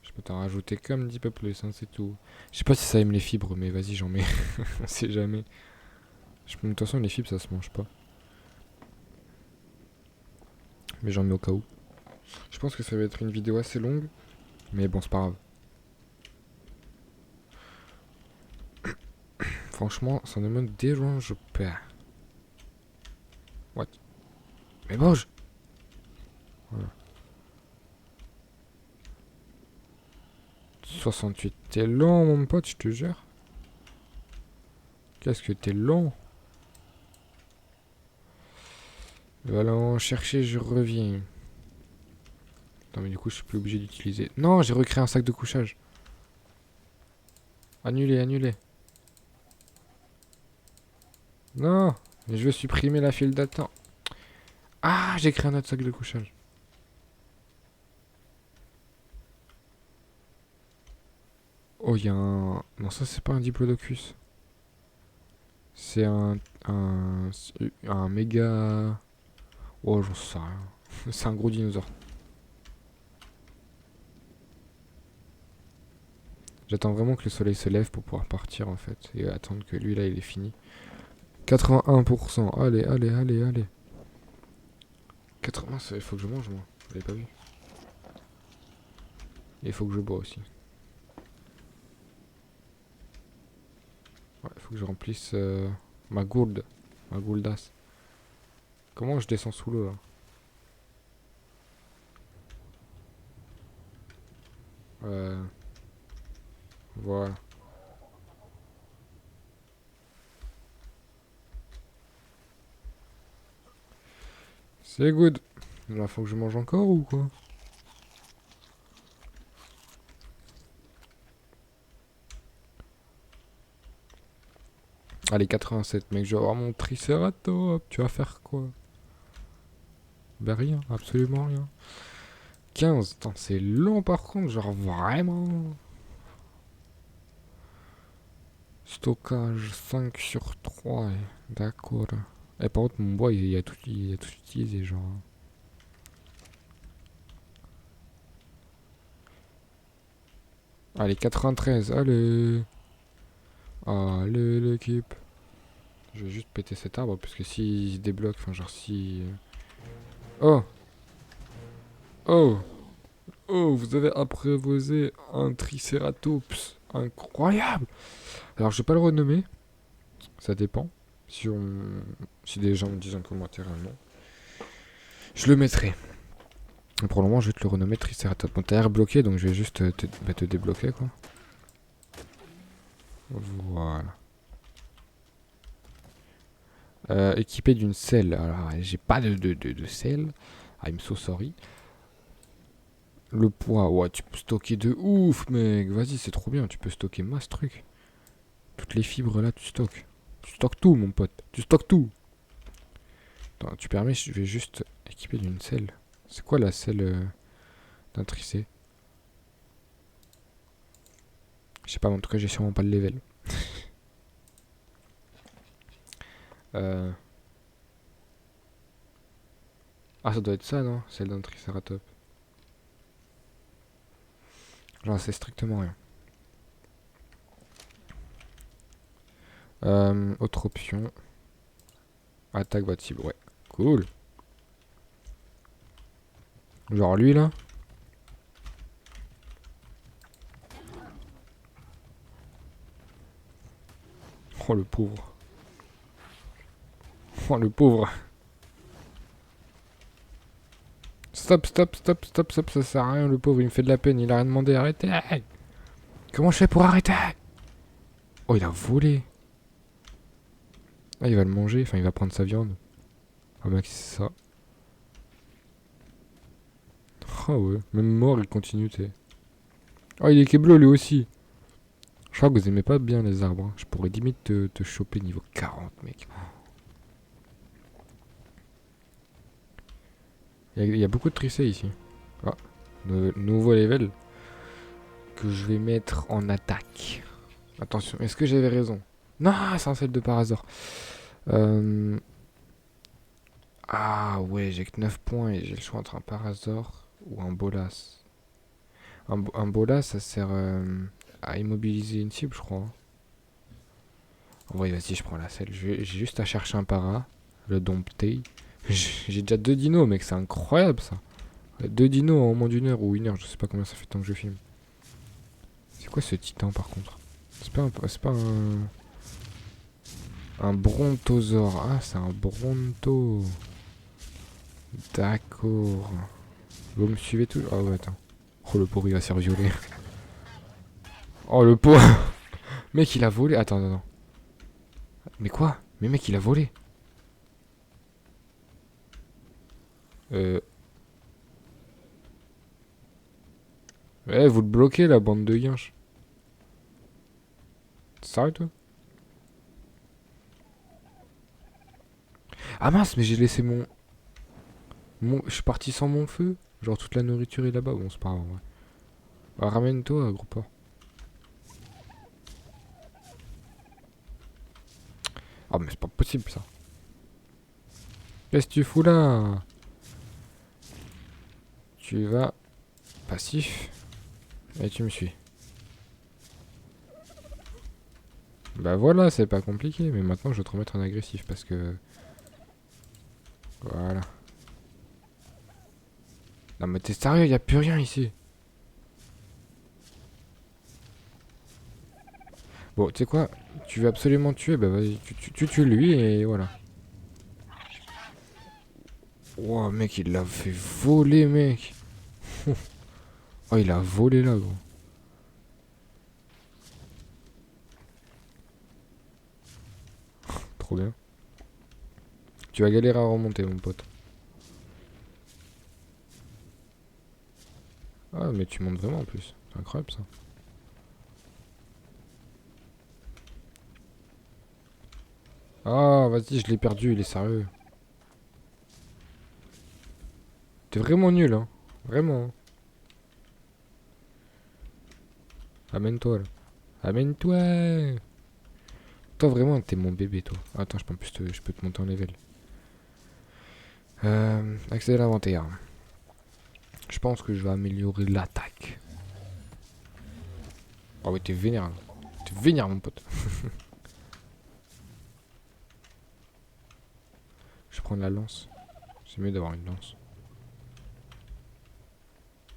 Je peux t'en rajouter comme un petit peu plus, hein, c'est tout. Je sais pas si ça aime les fibres, mais vas-y, j'en mets. On sait jamais. De toute façon, les fibres, ça se mange pas. Mais j'en mets au cas où. Je pense que ça va être une vidéo assez longue. Mais bon, c'est pas grave. Franchement, ça ne me dérange pas. What? Mais mange! Voilà. 68. T'es lent, mon pote, je te jure. Qu'est-ce que t'es lent? Je vais aller en chercher, je reviens. Non, mais du coup, je suis plus obligé d'utiliser. Non, j'ai recréé un sac de couchage. Annulé, annulé. Non, mais je veux supprimer la file d'attente. Ah, j'ai créé un autre sac de couchage. Oh, il y a un... Non, ça, c'est pas un diplodocus. C'est un méga... Oh, j'en sais rien. C'est un gros dinosaure. J'attends vraiment que le soleil se lève pour pouvoir partir, en fait. Et attendre que lui, là, il est fini. 81%. Allez, allez, allez, allez. 80, il faut que je mange, moi. Vous l'avez pas vu. Et il faut que je bois aussi. Ouais, il faut que je remplisse ma gourde. Ma gourdasse. Comment je descends sous l'eau, là? Voilà. C'est good. Là, faut que je mange encore ou quoi? Allez, 87, mec, je vais avoir mon tricératops. Tu vas faire quoi? Ben rien, absolument rien. 15, attends, c'est long par contre, genre vraiment. Stockage 5 sur 3, d'accord. Et par contre, mon bois, il a tout utilisé, genre. Allez, 93, allez. Allez, l'équipe. Je vais juste péter cet arbre, parce que s'il se débloque, enfin, genre si... Oh! Oh! Oh, vous avez apprivoisé un tricératops. Incroyable! Alors, je vais pas le renommer. Ça dépend. Si des gens me disent en commentaire un nom, je le mettrai. Pour le moment, je vais te le renommer Triceratops. Bon, t'as l'air bloqué, donc je vais juste te débloquer, quoi. Voilà. Équipé d'une selle. Alors, j'ai pas de selle. I'm so sorry. Le poids, ouais, tu peux stocker de ouf, mec. Vas-y, c'est trop bien. Tu peux stocker masse truc. Toutes les fibres là, tu stockes. Tu stockes tout, mon pote. Tu stockes tout. Attends, tu permets, je vais juste équiper d'une selle. C'est quoi la selle d'un tricé? Je sais pas, en tout cas, j'ai sûrement pas le level. euh... Ah, ça doit être ça, non? Celle d'un tricératops. J'en sais strictement rien. Autre option. Attaque votre cible, ouais. Cool. Genre lui, là. Oh, le pauvre. Oh, le pauvre. Stop, stop, stop, stop, stop, ça sert à rien, le pauvre, il me fait de la peine, il a rien demandé, arrêtez. Comment je fais pour arrêter? Oh, il a volé. Ah, il va le manger, enfin, il va prendre sa viande. Ah, bah, c'est ça. Ah, ouais, même mort, il continue, tu sais. Oh, il est Keblo, lui aussi. Je crois que vous aimez pas bien les arbres. Hein. Je pourrais limite te choper niveau 40, mec. Il y a beaucoup de tricés ici. Ah, nouveau level que je vais mettre en attaque. Attention, est-ce que j'avais raison? Non, c'est un sel de par hasard. Ah ouais, j'ai que 9 points et j'ai le choix entre un Parazor ou un Bolas. Un Bolas, ça sert à immobiliser une cible, je crois. Hein. En vrai, vas-y, je prends la selle. J'ai juste à chercher un para, le dompter. J'ai déjà 2 dinos, mec, c'est incroyable ça. 2 dinos en moins d'une heure ou une heure, je sais pas combien ça fait de temps que je filme. C'est quoi ce titan par contre? C'est pas un brontosaure. Ah, c'est un bronto. D'accord. Vous me suivez toujours? Ah ouais, attends. Oh, le pauvre, il va se faire violer. Oh, le pauvre. Mec, il a volé. Attends, attends, attends. Mais quoi? Mais mec, il a volé. Euh... Ouais, vous le bloquez, la bande de yinches. Sérieux, toi? Ah mince, mais j'ai laissé je suis parti sans mon feu. Genre toute la nourriture est là-bas. Bon, c'est pas grave, ouais. Bah, ramène-toi, gros porc. Ah, mais c'est pas possible, ça. Qu'est-ce que tu fous là? Tu vas passif. Et tu me suis. Bah voilà, c'est pas compliqué. Mais maintenant, je vais te remettre en agressif parce que... Voilà. Non mais t'es sérieux, y a plus rien ici. Bon, tu sais quoi? Tu veux absolument tuer, bah vas-y, tu tues lui et voilà. Wow, mec, il l'a fait voler, mec. Oh, il a volé là, gros. Trop bien. Tu vas galérer à remonter, mon pote. Ah, mais tu montes vraiment en plus. C'est incroyable ça. Ah, vas-y, je l'ai perdu, il est sérieux. T'es vraiment nul, hein. Vraiment. Amène-toi là. Amène-toi. Toi, vraiment, t'es mon bébé, toi. Attends, je peux te monter en level. Accéder à l'inventaire. Je pense que je vais améliorer l'attaque. Oh, ouais, t'es vénère, là. T'es vénère, mon pote. Je prends la lance. C'est mieux d'avoir une lance.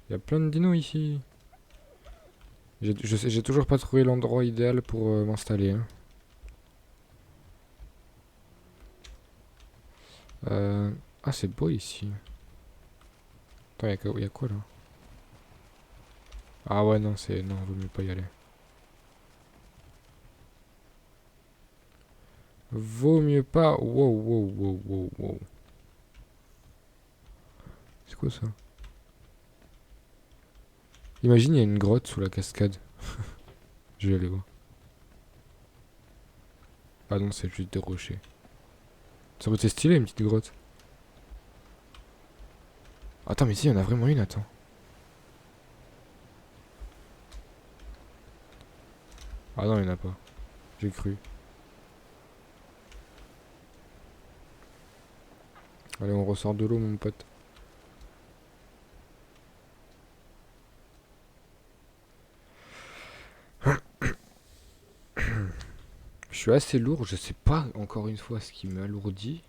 Il y a plein de dinos ici. J'ai toujours pas trouvé l'endroit idéal pour m'installer. Hein. Ah, c'est beau ici. Attends, y a quoi là? Ah ouais, non, c'est... Non, vaut mieux pas y aller. Vaut mieux pas... Wow, wow, wow, wow, wow. C'est quoi ça? Imagine, il y a une grotte sous la cascade. Je vais aller voir. Ah non, c'est juste des rochers. Ça aurait été stylé, une petite grotte. Attends, mais si, il y en a vraiment une, attends. Ah non, il y en a pas. J'ai cru. Allez, on ressort de l'eau, mon pote. Je suis assez lourd, je sais pas encore une fois ce qui m'alourdit.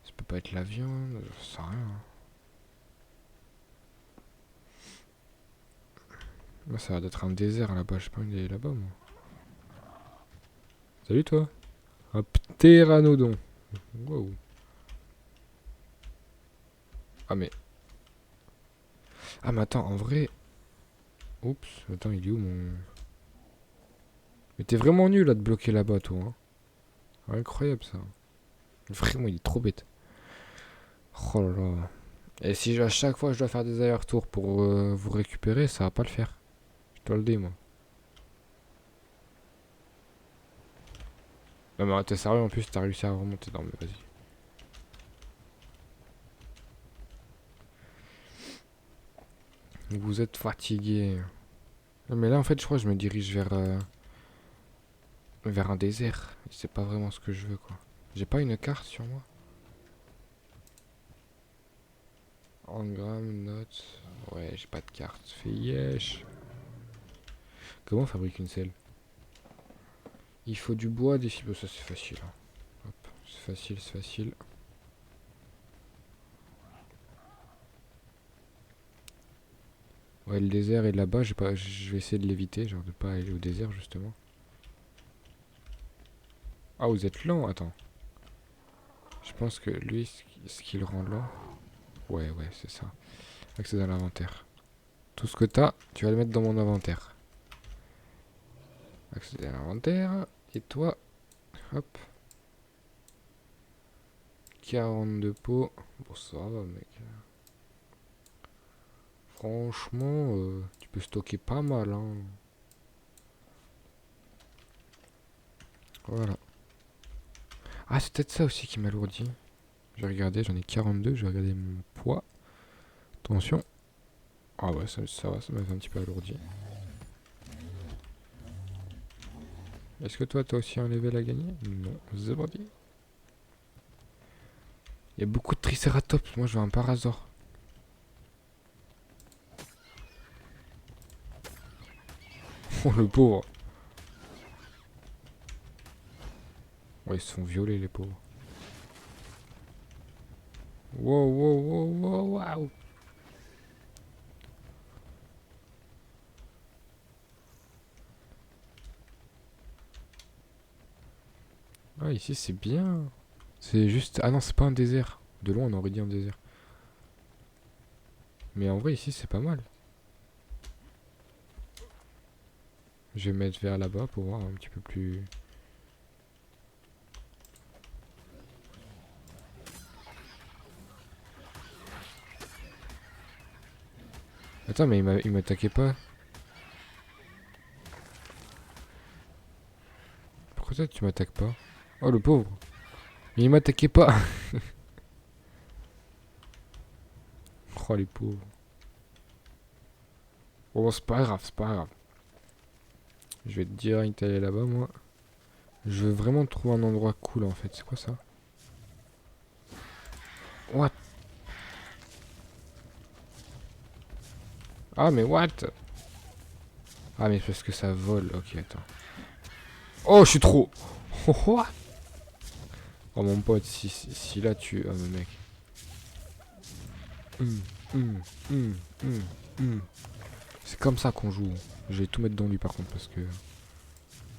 Ça peut pas être la viande, je sais rien. Moi, ça va d'être un désert là-bas, je sais pas où il est là-bas, moi. Salut toi. Un ptéranodon. Wow. Ah mais... Ah mais attends, en vrai... Oups, attends, il est où mon... Mais t'es vraiment nul à te bloquer là-bas, toi. Hein. Incroyable ça. Vraiment, il est trop bête. Oh là là. Et si à chaque fois je dois faire des allers-retours pour vous récupérer, ça va pas le faire. Je dois le dire, moi. Non mais t'es sérieux en plus, t'as réussi à remonter. Non mais vas-y. Vous êtes fatigué. Non mais là en fait je crois que je me dirige vers un désert. C'est pas vraiment ce que je veux quoi. J'ai pas une carte sur moi. Engramme, note. Ouais, j'ai pas de carte. Fais yesh. Comment on fabrique une selle? Il faut du bois, des fibres. Ça c'est facile. Hein. Hop, c'est facile, c'est facile. Ouais, le désert est là-bas. Je vais essayer de l'éviter, genre de pas aller au désert justement. Ah, vous êtes lent. Attends. Je pense que lui, ce qui le rend lent. Ouais, ouais, c'est ça. Accéder à l'inventaire. Tout ce que t'as, tu vas le mettre dans mon inventaire. Accéder à l'inventaire. Et toi, hop. 42 pots. Bon, ça va, mec. Franchement, tu peux stocker pas mal, hein. Voilà. Ah, c'est peut-être ça aussi qui m'alourdit. J'ai regardé, j'en ai 42, j'ai regardé mon poids. Attention. Ah ouais, ça va, ça m'a fait un petit peu alourdi. Est-ce que toi, t'as aussi un level à gagner? Non, c'est parti. Il y a beaucoup de Triceratops, moi je veux un Parasaur. Oh le pauvre. Ouais, ils se font violer les pauvres. Wow, wow, wow, wow, wow. Ah, ici c'est bien. C'est juste... Ah non, c'est pas un désert. De loin, on aurait dit un désert. Mais en vrai, ici, c'est pas mal. Je vais mettre vers là-bas pour voir un petit peu plus... Attends, mais il m'attaquait pas. Pourquoi toi, tu m'attaques pas? Oh, le pauvre. Mais il m'attaquait pas. Oh, les pauvres. Bon, c'est pas grave, c'est pas grave. Je vais direct aller là-bas, moi. Je veux vraiment trouver un endroit cool, en fait. C'est quoi ça? What? Ah, mais what? Ah, mais parce que ça vole. Ok, attends. Oh, je suis trop... Oh, what? Oh, mon pote, si là, tu... Oh, mais mec. Hum, hum, hum, hum, hum. C'est comme ça qu'on joue. Je vais tout mettre dans lui, par contre, parce que...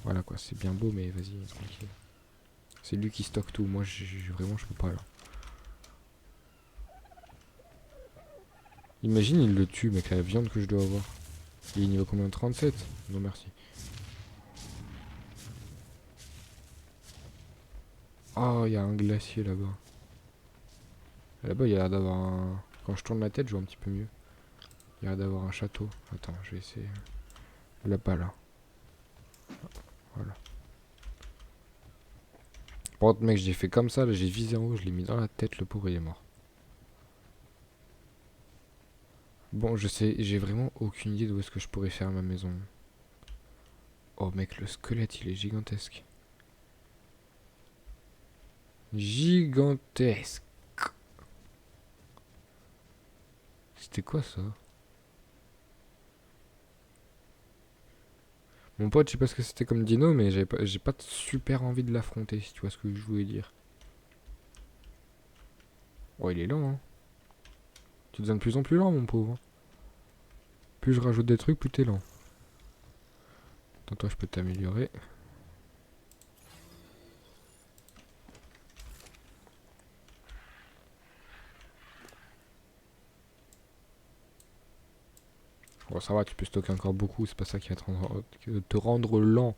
Voilà, quoi. C'est bien beau, mais vas-y, tranquille. C'est lui qui stocke tout. Moi, vraiment, je peux pas, là. Imagine, il le tue, mec, la viande que je dois avoir. Il est niveau combien? 37? Non, merci. Oh, il y a un glacier là-bas. Là-bas, il y a l'air d'avoir un... Quand je tourne la tête, je vois un petit peu mieux. Il y a l'air d'avoir un château. Attends, je vais essayer. Là-bas, là. Voilà. Par contre, mec, j'ai fait comme ça, là, j'ai visé en haut, je l'ai mis dans la tête, le pauvre, il est mort. Bon, je sais, j'ai vraiment aucune idée d'où est-ce que je pourrais faire ma maison. Oh, mec, le squelette, il est gigantesque. Gigantesque. C'était quoi ça? Mon pote, je sais pas ce que c'était comme dino, mais j'ai pas super envie de l'affronter, si tu vois ce que je voulais dire. Oh, il est lent, hein. Tu deviens de plus en plus lent, mon pauvre. Plus je rajoute des trucs, plus t'es lent. Attends, toi, je peux t'améliorer. Bon, ça va, tu peux stocker encore beaucoup, c'est pas ça qui va te rendre lent.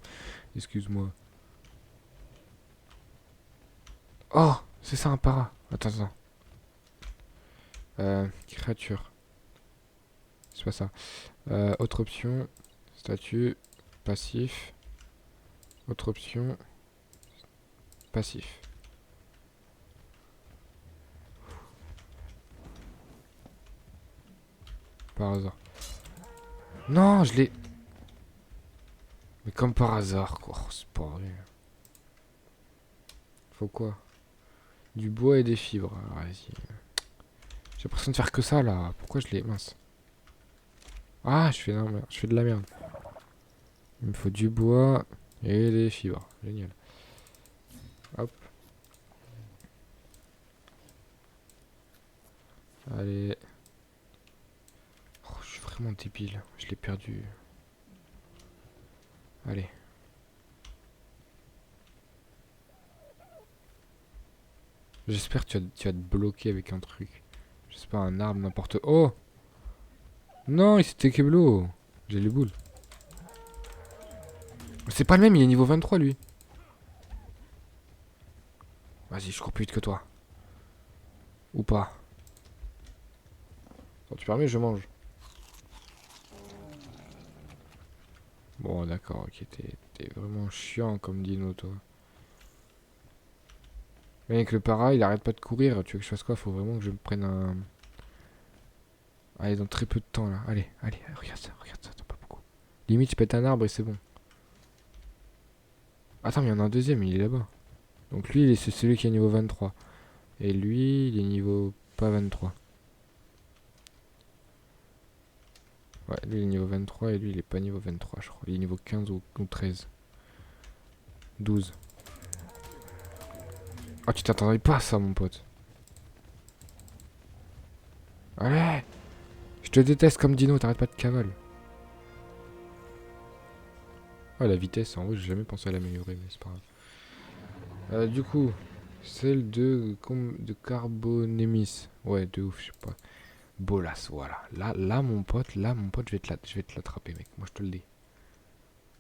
Excuse-moi. Oh, c'est ça un para. Attends, attends. Créature. C'est pas ça. Autre option. Statut. Passif. Autre option. Passif. Par hasard. Non, je l'ai... Mais comme par hasard, quoi. Oh, c'est pas vrai. Faut quoi? Du bois et des fibres. Ah, vas-y. J'ai l'impression de faire que ça, là. Pourquoi je l'ai... Mince. Ah, je fais de la merde. Il me faut du bois et des fibres. Génial. Hop. Allez. Oh, je suis vraiment débile. Je l'ai perdu. Allez. J'espère que tu vas te bloquer avec un truc. Je sais pas, un arbre, n'importe... Oh! Non, il s'était keblo. J'ai les boules. C'est pas le même, il est niveau 23, lui. Vas-y, je cours plus vite que toi. Ou pas. Quand tu permets, je mange. Bon, d'accord, ok, t'es vraiment chiant comme dino, toi. Mais avec le para, il arrête pas de courir. Tu veux que je fasse quoi? Faut vraiment que je me prenne un... Allez, dans très peu de temps là. Allez, allez, regarde ça, t'as pas beaucoup. Limite, je pète un arbre et c'est bon. Attends, mais il y en a un deuxième, il est là-bas. Donc lui, c'est celui qui est niveau 23. Et lui, il est niveau pas 23. Ouais, lui, il est niveau 23 et lui, il est pas niveau 23, je crois. Il est niveau 15 ou 13. 12. Ah, tu t'attendais pas à ça, mon pote. Allez! Je te déteste comme dino, t'arrêtes pas de cavale. Ah, la vitesse, en vrai, j'ai jamais pensé à l'améliorer, mais c'est pas grave. Du coup, celle de Carbonémis. Ouais, de ouf, je sais pas. Bolas, voilà. Là, mon pote, je vais te l'attraper, mec. Moi, je te le dis.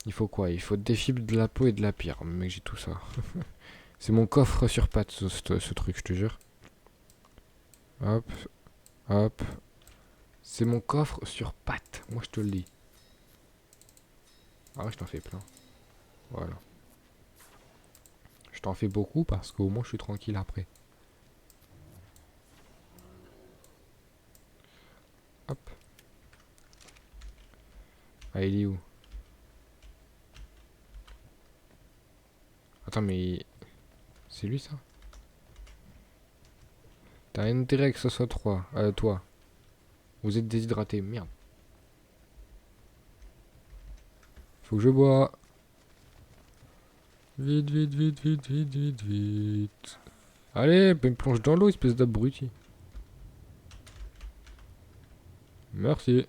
Il faut quoi? Il faut des fibres, de la peau et de la pierre. Mec, j'ai tout ça. C'est mon coffre sur pattes, ce truc, je te jure. Hop, hop. C'est mon coffre sur pattes. Moi, je te le dis. Ah ouais, je t'en fais plein. Voilà. Je t'en fais beaucoup parce qu'au moins, je suis tranquille après. Hop. Ah, il est où? Attends, mais... C'est lui, ça? T'as intérêt que ce soit toi. Vous êtes déshydraté, merde. Faut que je bois. Vite, vite, vite, vite, vite, vite, vite. Allez, me plonge dans l'eau, espèce d'abruti. Merci.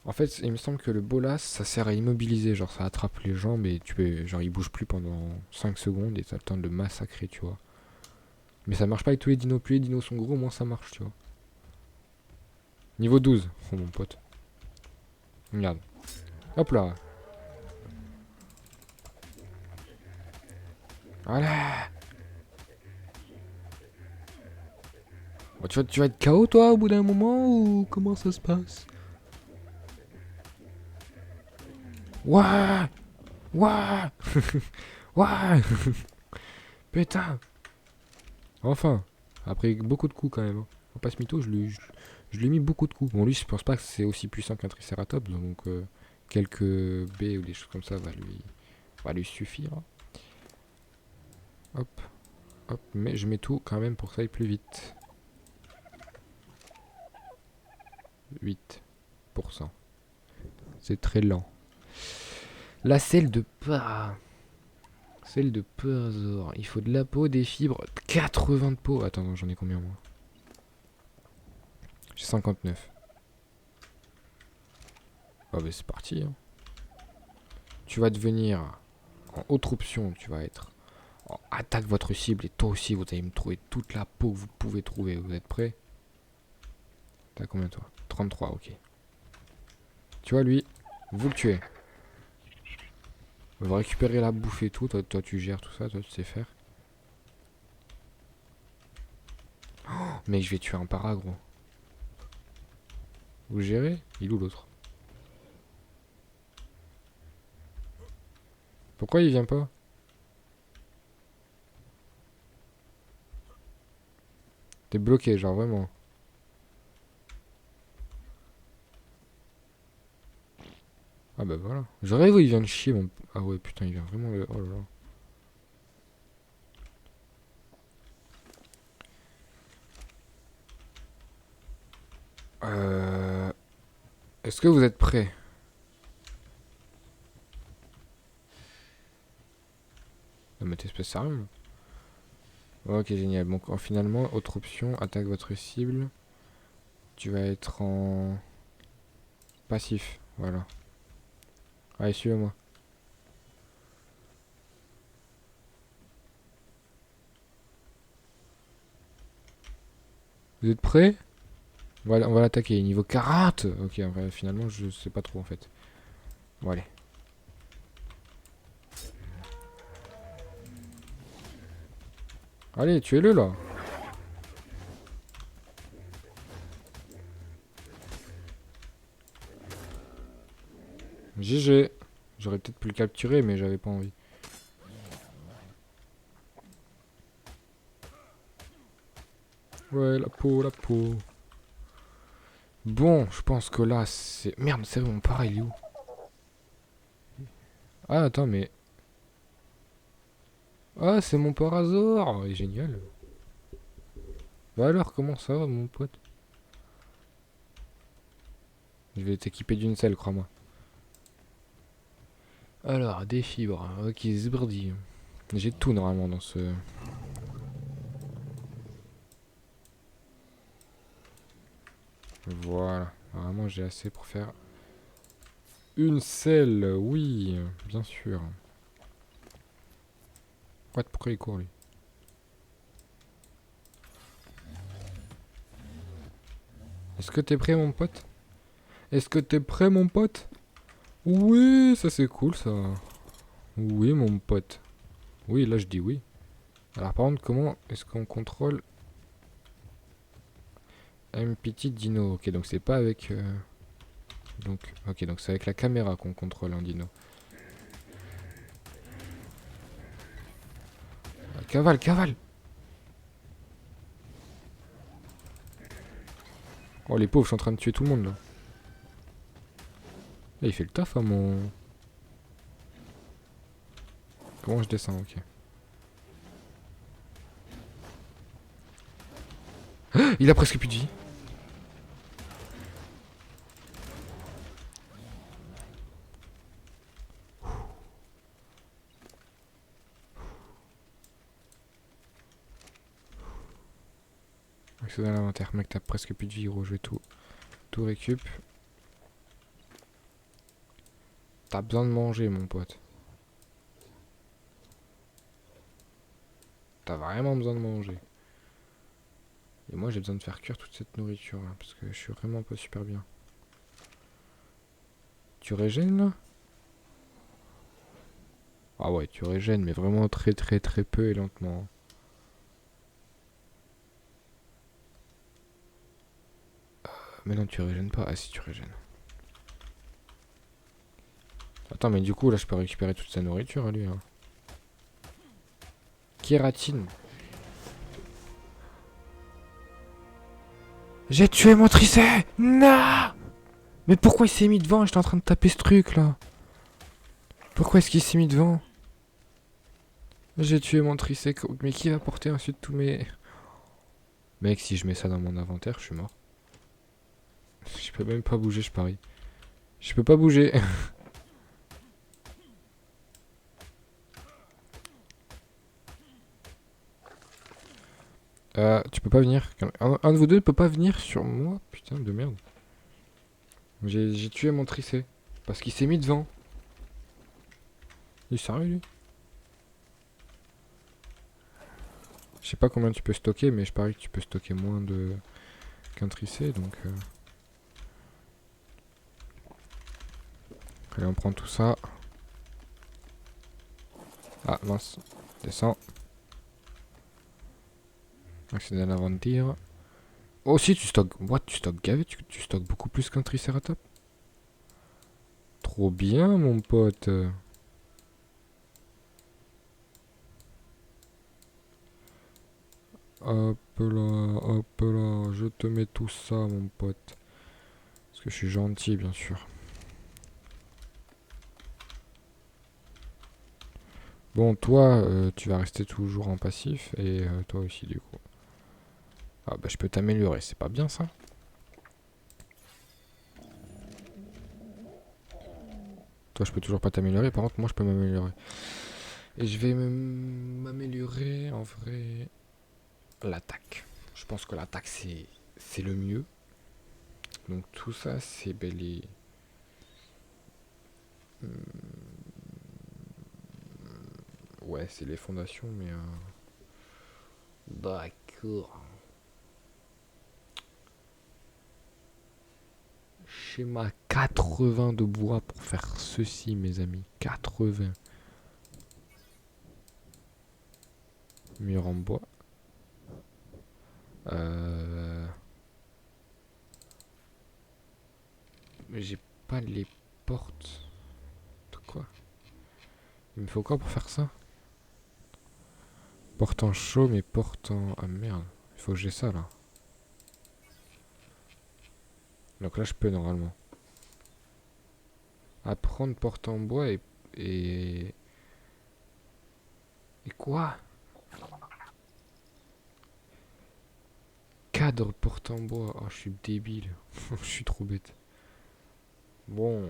En fait, il me semble que le bolas, ça sert à immobiliser. Genre, ça attrape les jambes et tu peux. Genre, il bouge plus pendant 5 secondes et t'as le temps de le massacrer, tu vois. Mais ça marche pas avec tous les dinos. Plus les dinos sont gros, moins ça marche, tu vois. Niveau 12. Oh, mon pote. Regarde. Hop là. Voilà. Bon, tu vas être KO, toi, au bout d'un moment, ou comment ça se passe? Ouah. Ouah. Ouah. Putain. Enfin. Après beaucoup de coups, quand même. On passe mytho, je lui ai mis beaucoup de coups. Bon, lui, je pense pas que c'est aussi puissant qu'un Triceratops, donc quelques baies ou des choses comme ça va lui suffire. Hop, hop, mais je mets tout quand même pour que ça aille plus vite. 8%. C'est très lent. La selle de pas. Celle de Perzor. Il faut de la peau, des fibres, 80 de peau. Attends, non, j'en ai combien moi? J'ai 59. Ah bah c'est parti. Hein. Tu vas devenir en autre option, tu vas être en attaque votre cible et toi aussi vous allez me trouver toute la peau que vous pouvez trouver. Vous êtes prêts? T'as combien toi? 33, ok. Tu vois lui, vous le tuez. On va récupérer la bouffe et tout. Toi tu gères tout ça, toi tu sais faire. Oh, mec, je vais tuer un para gros. Vous gérez? Il est où l'autre? Pourquoi il vient pas? T'es bloqué, genre vraiment. Ah bah voilà. Je rêve où il vient de chier mon... Ah ouais putain il vient vraiment le... Oh là là. Euh... Est-ce que vous êtes prêts? Non mais t'es espèce sérieux là. Ok génial. Donc finalement, autre option, attaque votre cible. Tu vas être en... Passif, voilà. Allez suivez-moi. Vous êtes prêts? On va l'attaquer. Niveau 40. Ok, en vrai, finalement je sais pas trop en fait. Bon allez. Allez, tuez-le là. GG. J'aurais peut-être pu le capturer mais j'avais pas envie. Ouais, la peau, la peau. Bon, je pense que là, c'est... Merde, c'est mon para, il est où? Ah, attends, mais... Ah, c'est mon parasaur. Il est génial. Bah alors, comment ça va, mon pote? Je vais t'équiper d'une selle, crois-moi. Alors, des fibres. Ok, zbrdi. J'ai tout, normalement, dans ce... Voilà. Normalement, j'ai assez pour faire... Une selle, oui, bien sûr. What, pourquoi il court, lui? Est-ce que t'es prêt, mon pote? Est-ce que t'es prêt, mon pote? Oui, ça c'est cool, ça. Oui, mon pote. Oui, là, je dis oui. Alors, par contre, comment est-ce qu'on contrôle un petit dino? Ok, donc c'est pas avec... Donc, ok, donc c'est avec la caméra qu'on contrôle un dino. Ah, cavale, cavale! Oh, les pauvres, je suis en train de tuer tout le monde, là. Là, il fait le taf, hein, mon... Comment je descends? Ok. Il a presque plus de vie. C'est dans l'inventaire. Mec, t'as presque plus de vie, gros. Je vais tout récup. T'as besoin de manger, mon pote. T'as vraiment besoin de manger. Et moi, j'ai besoin de faire cuire toute cette nourriture, là. Parce que je suis vraiment pas super bien. Tu régènes, là? Ah ouais, tu régènes, mais vraiment très très très peu et lentement. Mais non, tu régènes pas. Ah si, tu régènes. Attends, mais du coup, là, je peux récupérer toute sa nourriture, à lui, hein. Kératine. J'ai tué mon tricet. Non. Mais pourquoi il s'est mis devant? J'étais en train de taper ce truc, là. Pourquoi est-ce qu'il s'est mis devant? J'ai tué mon tricet. Mais qui va porter ensuite tous mes... Mec, si je mets ça dans mon inventaire, je suis mort. Je peux même pas bouger, je parie. Je peux pas bouger. Tu peux pas venir. Un de vous deux ne peut pas venir sur moi. Putain de merde. J'ai tué mon tricé. Parce qu'il s'est mis devant. Il est sérieux, lui? Je sais pas combien tu peux stocker, mais je parie que tu peux stocker moins de qu'un tricé, donc... Allez, on prend tout ça. Ah, mince. Descends. Accéder à l'aventure. Oh, si, tu stockes... What? Tu stockes gavé? Tu stockes beaucoup plus qu'un tricératops? Trop bien, mon pote. Hop là, je te mets tout ça, mon pote. Parce que je suis gentil, bien sûr. Bon, toi, tu vas rester toujours en passif, et toi aussi, du coup. Ah bah, je peux t'améliorer, c'est pas bien, ça? Toi, je peux toujours pas t'améliorer, par contre, moi, je peux m'améliorer. Et je vais m'améliorer, en vrai, l'attaque. Je pense que l'attaque, c'est le mieux. Donc, tout ça, c'est bel et... Ouais, c'est les fondations, mais... D'accord. Schéma 80 de bois pour faire ceci, mes amis. 80. Mur en bois. Mais j'ai pas les portes. De quoi? Il me faut quoi pour faire ça? Porte en chaud, mais porte en... Ah merde. Il faut que j'ai ça, là. Donc là, je peux normalement. Apprendre porte en bois et... Et quoi? Cadre porte en bois. Oh, je suis débile. Je suis trop bête. Bon,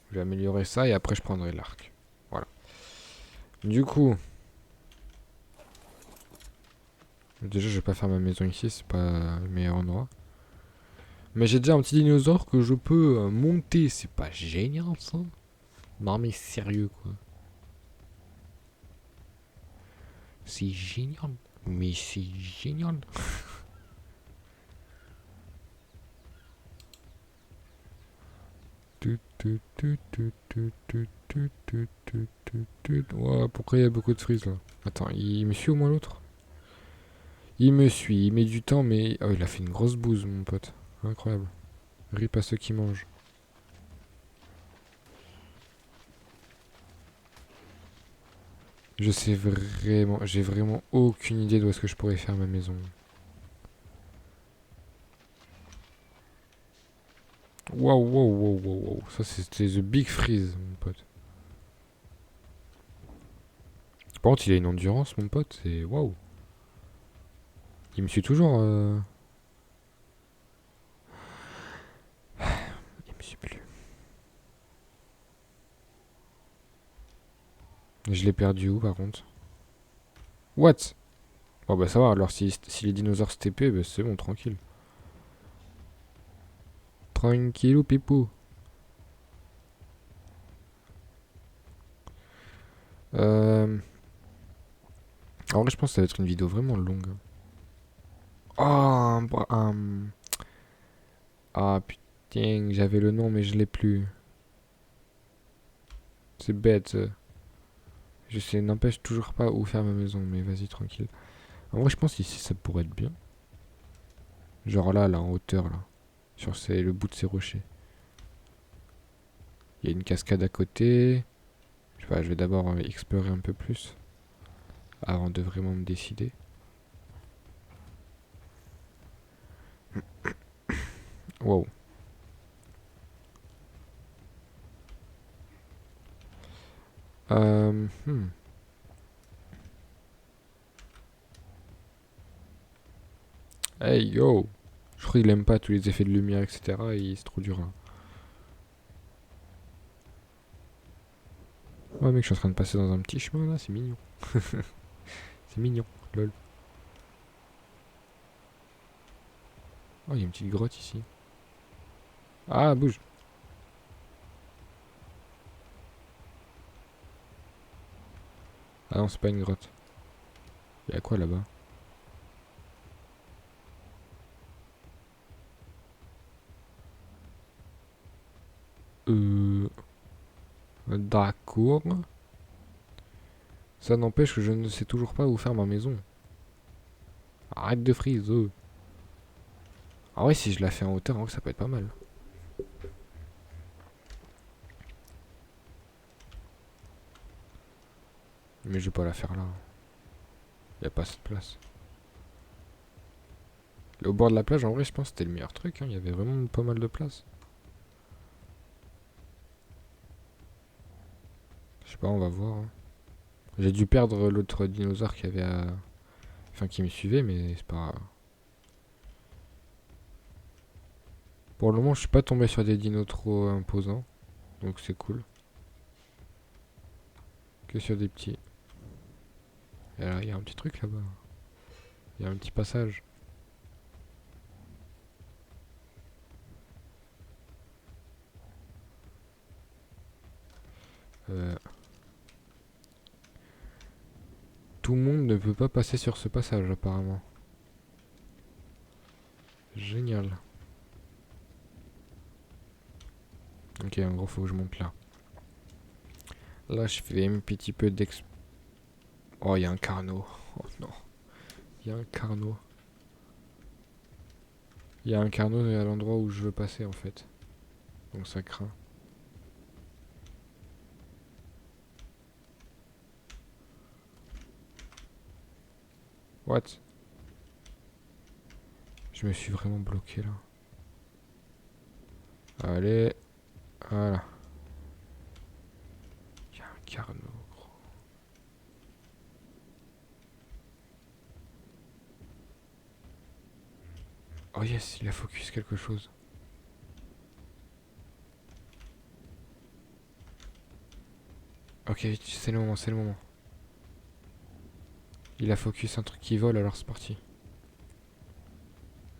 je vais améliorer ça et après je prendrai l'arc. Voilà. Du coup, déjà je vais pas faire ma maison ici, c'est pas le meilleur endroit. Mais j'ai déjà un petit dinosaure que je peux monter. C'est pas génial ça? Non mais sérieux quoi. C'est génial. Mais c'est génial. Ouais, pourquoi il y a beaucoup de frises là? Attends, il me suit au moins l'autre? Il me suit, il met du temps mais... Oh, il a fait une grosse bouse mon pote. Incroyable. Rip à ceux qui mangent. Je sais vraiment... J'ai vraiment aucune idée d'où est-ce que je pourrais faire ma maison. Waouh, waouh, waouh, waouh, waouh. Ça c'était The Big Freeze mon pote. Par contre il a une endurance mon pote, c'est... Waouh. Il me suit toujours... Il me suit plus. Je l'ai perdu où par contre? What? Bon bah ça va, alors si les dinosaures se TP, bah c'est bon, tranquille. Tranquillou pipou. Euh... En vrai je pense que ça va être une vidéo vraiment longue. Oh, Ah putain, j'avais le nom mais je l'ai plus. C'est bête. Je sais, n'empêche toujours pas où faire ma maison, mais vas-y tranquille. En vrai je pense qu'ici ça pourrait être bien. Genre là, en hauteur là. Le bout de ces rochers. Il y a une cascade à côté. Je sais pas, je vais d'abord explorer un peu plus. Avant de vraiment me décider. Wow. Hmm. Hey yo! Je crois qu'il aime pas tous les effets de lumière, etc. Et c'est trop dur là. Ouais, mec, je suis en train de passer dans un petit chemin là, c'est mignon. C'est mignon, lol. Oh, il y a une petite grotte ici. Ah, bouge! Ah non, c'est pas une grotte. Il y a quoi là-bas? Euh. D'accord. Ça n'empêche que je ne sais toujours pas où faire ma maison. Arrête de freeze. Ah ouais, si je la fais en hauteur, en vrai, ça peut être pas mal. Mais je vais pas la faire là. Y a pas assez de place. Au bord de la plage, en vrai, je pense que c'était le meilleur truc. Il y avait vraiment pas mal de place. Je sais pas, on va voir. J'ai dû perdre l'autre dinosaure qui avait Enfin, qui me suivait, mais c'est pas grave. Pour le moment, je suis pas tombé sur des dinos trop imposants. Donc c'est cool. Que sur des petits. Et là, il y a un petit truc là-bas. Il y a un petit passage. Euh, Tout le monde ne peut pas passer sur ce passage apparemment. Génial. Ok, en gros, faut que je monte là. Là, je fais un petit peu d'ex... Oh, il y a un carnot. Oh non. Il y a un carnot. Il y a un carnot à l'endroit où je veux passer en fait. Donc ça craint. What? Je me suis vraiment bloqué là. Allez. Voilà. Il y a un carnot, gros. Oh yes, il a focus quelque chose. Ok, c'est le moment, c'est le moment. Il a focus un truc qui vole, alors c'est parti.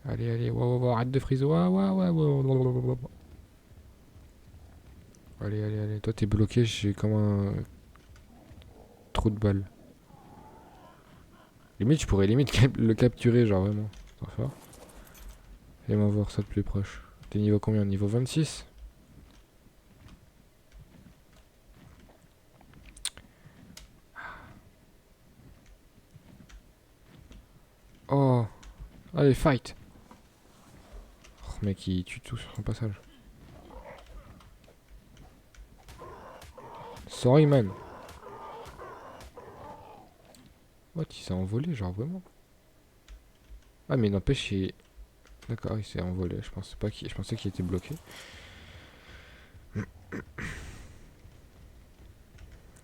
Allez, allez, arrête de freeze. Allez, allez, allez. Toi, t'es bloqué, j'ai comme un trou de balle. Limite, je pourrais limite le capturer, genre vraiment. Attends, fort. Fais-moi voir ça de plus proche. T'es niveau combien? Niveau 26? Oh. Allez, fight. Oh, mec, il tue tout sur son passage. Sorry, man. What, il s'est envolé, genre vraiment? Ah, mais n'empêche, il... D'accord, il s'est envolé. Je pensais pas qu'il... Je pensais qu'il était bloqué.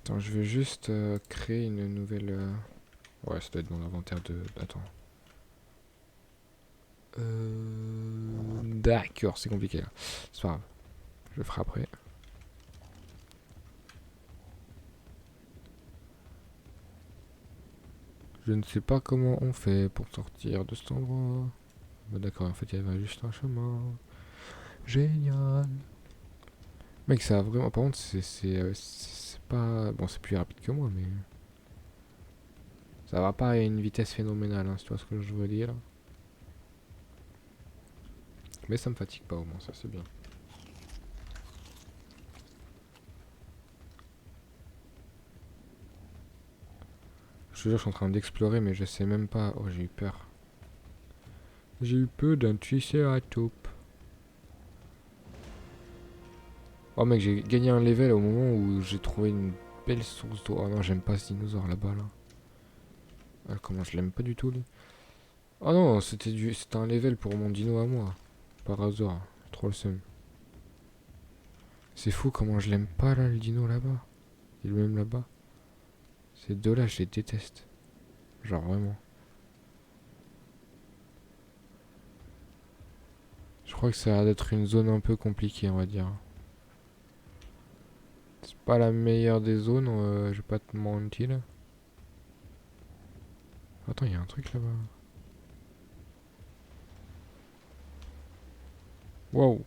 Attends, je vais juste créer une nouvelle... Ouais, ça doit être dans l'inventaire de... Attends. D'accord, c'est compliqué là. C'est pas grave. Je le ferai après. Je ne sais pas comment on fait pour sortir de cet endroit. Bah d'accord, en fait il y avait juste un chemin. Génial. Mec, ça a vraiment... Par contre, c'est pas... Bon, c'est plus rapide que moi, mais... Ça va pas à une vitesse phénoménale, hein, si tu vois ce que je veux dire. Mais ça me fatigue pas au moins, ça c'est bien. Je te jure, je suis en train d'explorer, mais je sais même pas... Oh, j'ai eu peur. J'ai eu peur d'un triceratops. Oh mec, j'ai gagné un level au moment où j'ai trouvé une belle source d'eau. Oh non, j'aime pas ce dinosaure là-bas là. Ah, comment je l'aime pas du tout lui. Oh non, c'était un level pour mon dino à moi. Par hasard. Trop le seum. C'est fou comment je l'aime pas là le dino là-bas. Et le même là-bas. Ces deux-là, je les déteste. Genre vraiment. Je crois que ça a l'air d'être une zone un peu compliquée, on va dire. C'est pas la meilleure des zones, je vais pas te mentir. Attends, il y a un truc là-bas. Wow.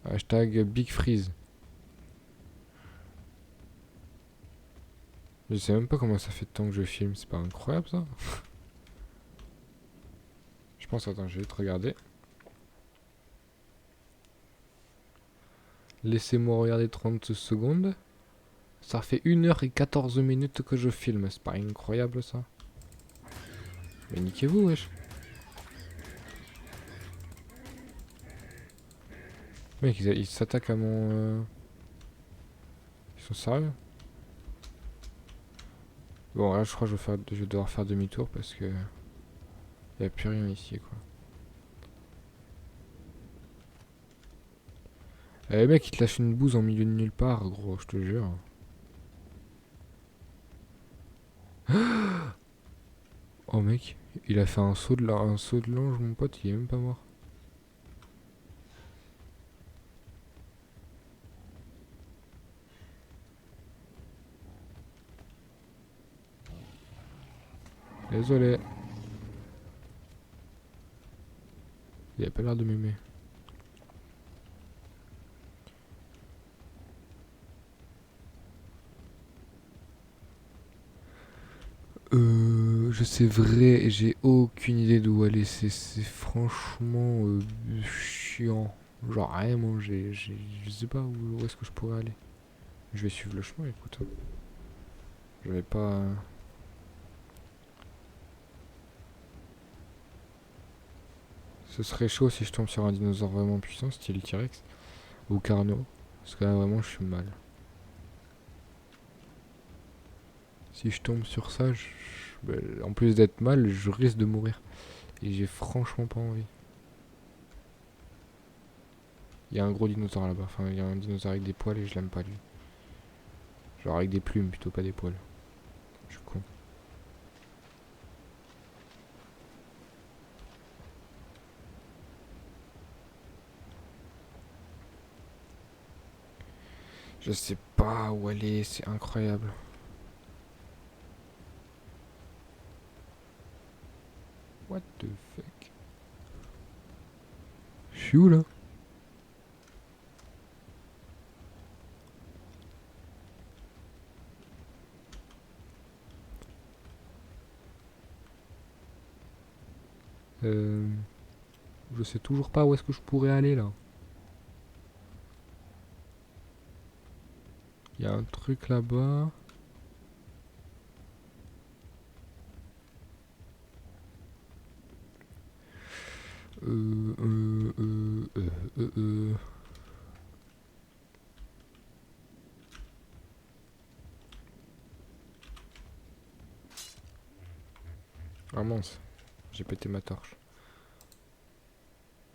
Hashtag Big Freeze. Je sais même pas comment ça fait de temps que je filme, c'est pas incroyable ça? Je pense, attends, je vais te regarder. Laissez-moi regarder 30 secondes. Ça fait 1h14 que je filme, c'est pas incroyable ça? Mais niquez-vous, wesh. Mec, ils s'attaquent à mon... Ils sont sérieux? Bon, là, je crois que je vais devoir faire demi-tour parce que... Y a plus rien ici, quoi. Eh mec, il te lâche une bouse en milieu de nulle part, gros, je te jure. Oh mec, il a fait un saut de l'ange, mon pote, il est même pas mort. Désolé. Il a pas l'air de m'aimer. Je sais vrai, j'ai aucune idée d'où aller. C'est franchement chiant. Genre vraiment, je sais pas où est-ce que je pourrais aller. Je vais suivre le chemin, écoute. Je vais pas. Ce serait chaud si je tombe sur un dinosaure vraiment puissant, style T-Rex ou Carno. Parce que là vraiment, je suis mal. Si je tombe sur ça, en plus d'être mal, je risque de mourir. Et j'ai franchement pas envie. Il y a un gros dinosaure là-bas. Enfin, il y a un dinosaure avec des poils et je l'aime pas lui. Genre avec des plumes plutôt, pas des poils. Je suis con. Je sais pas où aller, c'est incroyable. What the fuck? Je suis où là? Euh... Je sais toujours pas où est-ce que je pourrais aller là. Il y a un truc là-bas. Euh, euh, euh, euh, euh, euh. Ah mince, j'ai pété ma torche.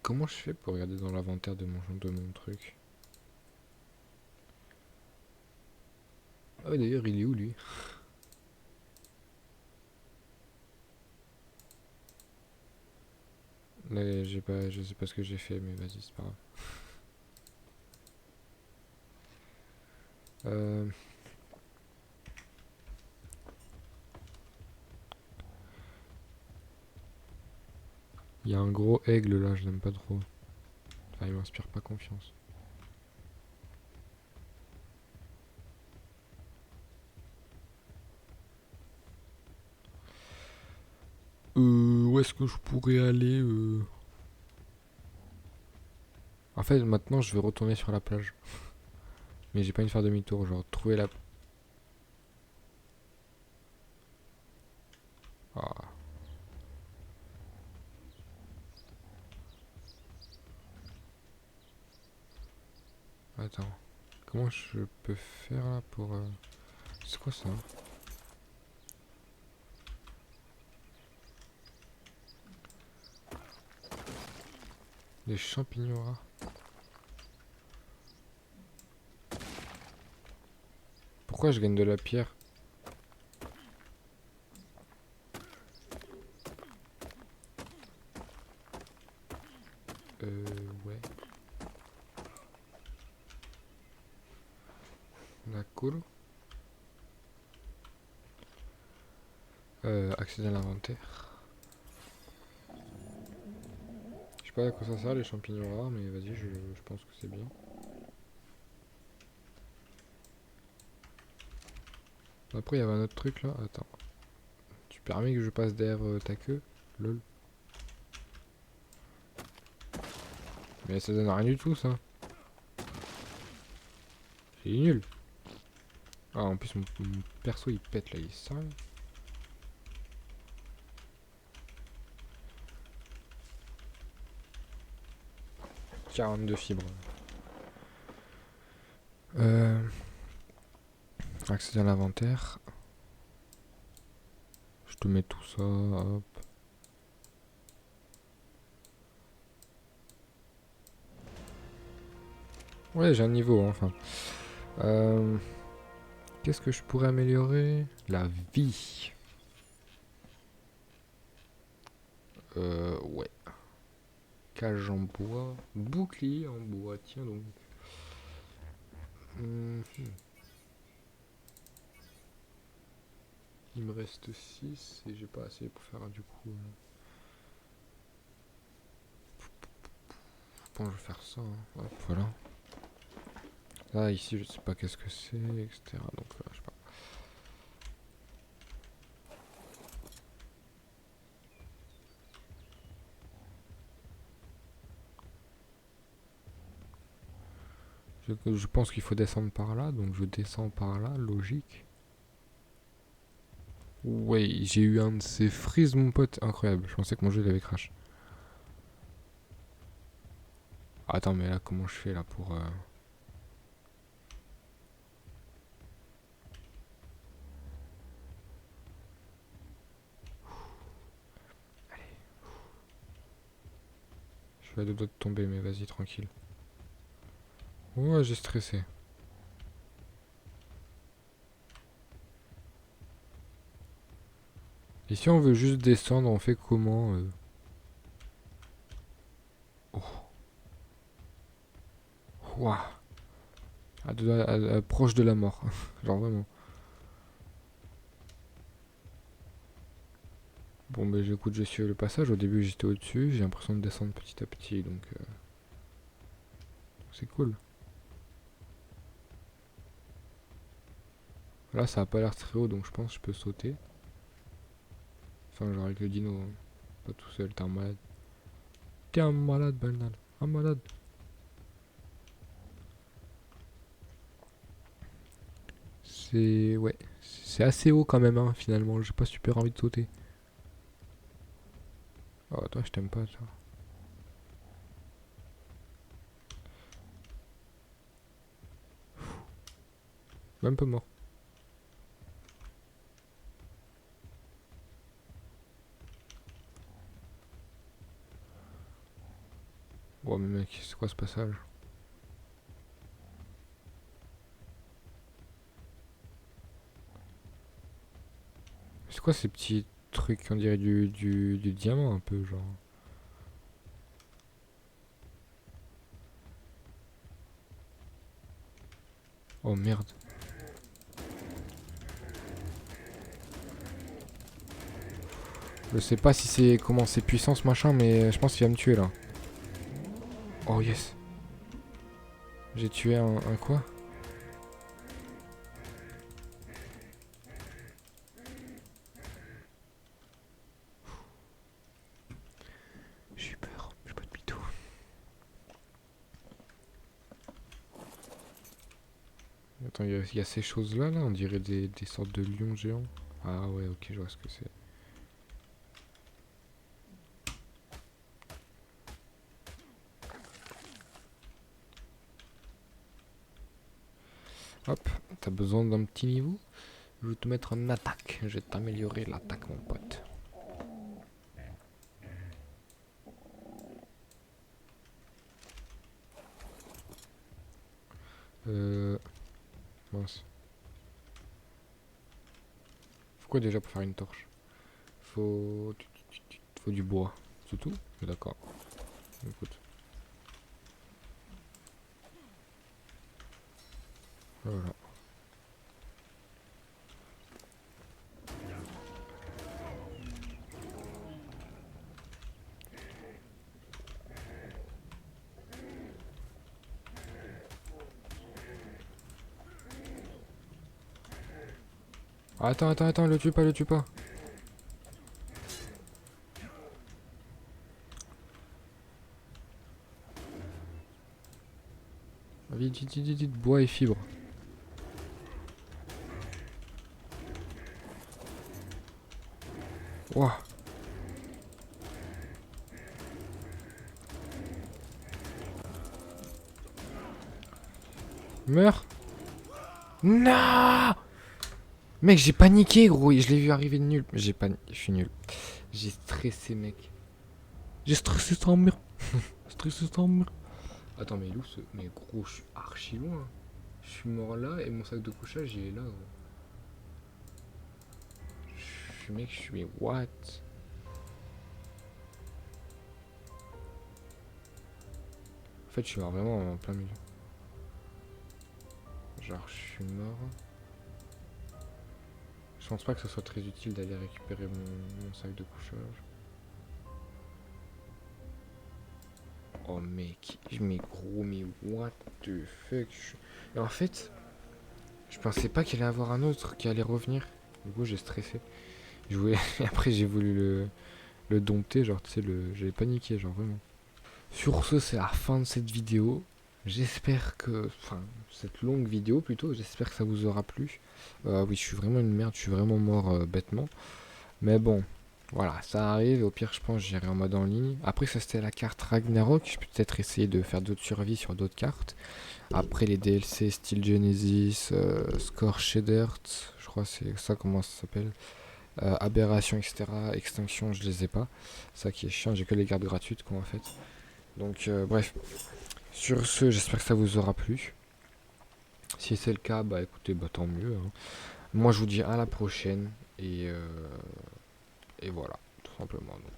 Comment je fais pour regarder dans l'inventaire de mon truc? Ah ouais, d'ailleurs, il est où lui? Là, j'ai pas, je sais pas ce que j'ai fait, mais vas-y, c'est pas grave. Euh, Il y a un gros aigle là, je l'aime pas trop. Enfin, il m'inspire pas confiance. Où est-ce que je pourrais aller En fait, maintenant, je vais retourner sur la plage. Mais j'ai pas envie de faire demi-tour, genre trouver la... Ah, attends. Comment je peux faire là pour... C'est quoi ça? Des champignons rares. Pourquoi je gagne de la pierre? Ouais. D'accord. Accéder à l'inventaire. Je sais pas à quoi ça sert les champignons rares, mais vas-y, je pense que c'est bien. Après, il y avait un autre truc là. Attends. Tu permets que je passe derrière ta queue? Lol. Mais ça donne rien du tout ça. C'est nul. Ah, en plus, mon perso il pète là, il est sérieux. 42 fibres. Euh, Accéder à l'inventaire. Je te mets tout ça, hop. Ouais, j'ai un niveau, enfin. Qu'est-ce que je pourrais améliorer? La vie. Ouais. Cage en bois. Bouclier en bois, tiens donc. Mhm. Il me reste 6 et j'ai pas assez pour faire du coup. Bon, je vais faire ça. Hop, voilà. Là, ici, je sais pas qu'est-ce que c'est, etc. Donc, je sais pas. Je pense qu'il faut descendre par là, donc je descends par là, logique. Ouais, j'ai eu un de ces frises, mon pote, incroyable. Je pensais que mon jeu il avait crash. Attends, mais là, comment je fais là pour. suis à deux doigts de tomber, mais vas-y, tranquille. Ouais, j'ai stressé. Et si on veut juste descendre, on fait comment Oh, ouah. Proche de la mort. Genre vraiment. Bon, bah j'écoute, je suis le passage. Au début, j'étais au-dessus. J'ai l'impression de descendre petit à petit, donc c'est cool. Là, ça a pas l'air très haut, donc je pense que je peux sauter. Enfin, genre avec le dino, pas tout seul. T'es un malade. T'es un malade, banal. Un malade. C'est... Ouais. C'est assez haut quand même, hein, finalement. J'ai pas super envie de sauter. Oh, toi, je t'aime pas, toi. Même pas mort. Oh, mais mec, c'est quoi ce passage? C'est quoi ces petits trucs, on dirait du diamant un peu, genre. Oh merde. Je sais pas si c'est comment c'est puissant ce machin, mais je pense qu'il va me tuer là. Oh yes. J'ai tué un quoi? J'ai eu peur, j'ai pas de mytho. Attends, il y a ces choses là, on dirait des sortes de lions géants. Ah ouais, ok, je vois ce que c'est. Hop, t'as besoin d'un petit niveau? Je vais te mettre en attaque. Je vais t'améliorer l'attaque, mon pote. Euh. Mince. Faut quoi déjà pour faire une torche? Faut. Faut du bois. C'est tout? D'accord. Écoute. Voilà. Attends, attends, attends, le tue pas, le tue pas. Vite, vite, vite, vite, bois et fibres. Ouah. Meurs. Non. Mec, j'ai paniqué, gros. Je l'ai vu arriver de nul. J'ai paniqué, je suis nul. J'ai stressé, mec. J'ai stressé sans mur. Stressé sans mur. Attends, mais mais gros, je suis archi loin. Je suis mort là et mon sac de couchage, il est là, gros. Mec, je suis... Mais what? En fait, je suis mort vraiment en plein milieu. Genre, je suis mort. Je pense pas que ce soit très utile d'aller récupérer mon sac de couchage. Oh mec, mais gros, mais what the fuck. Et en fait, je pensais pas qu'il allait y avoir un autre qui allait revenir. Du coup, j'ai stressé. Je voulais... Après, j'ai voulu le dompter, genre, tu sais, j'avais paniqué, genre, vraiment. Sur ce, c'est la fin de cette vidéo. J'espère que... Enfin, cette longue vidéo, plutôt, j'espère que ça vous aura plu. Oui, je suis vraiment une merde, je suis vraiment mort bêtement. Mais bon, voilà, ça arrive. Au pire, je pense que j'irai en mode en ligne. Après, ça c'était la carte Ragnarok. Je peux peut-être essayer de faire d'autres survies sur d'autres cartes. Après, les DLC style Genesis, Score Shadert, je crois que c'est ça, comment ça s'appelle. Aberration, etc. Extinction, je les ai pas. Ça qui est chiant, j'ai que les cartes gratuites, quoi, en fait. Donc bref, sur ce, j'espère que ça vous aura plu. Si c'est le cas, bah écoutez, bah tant mieux, hein. Moi je vous dis à la prochaine et voilà, tout simplement. Donc,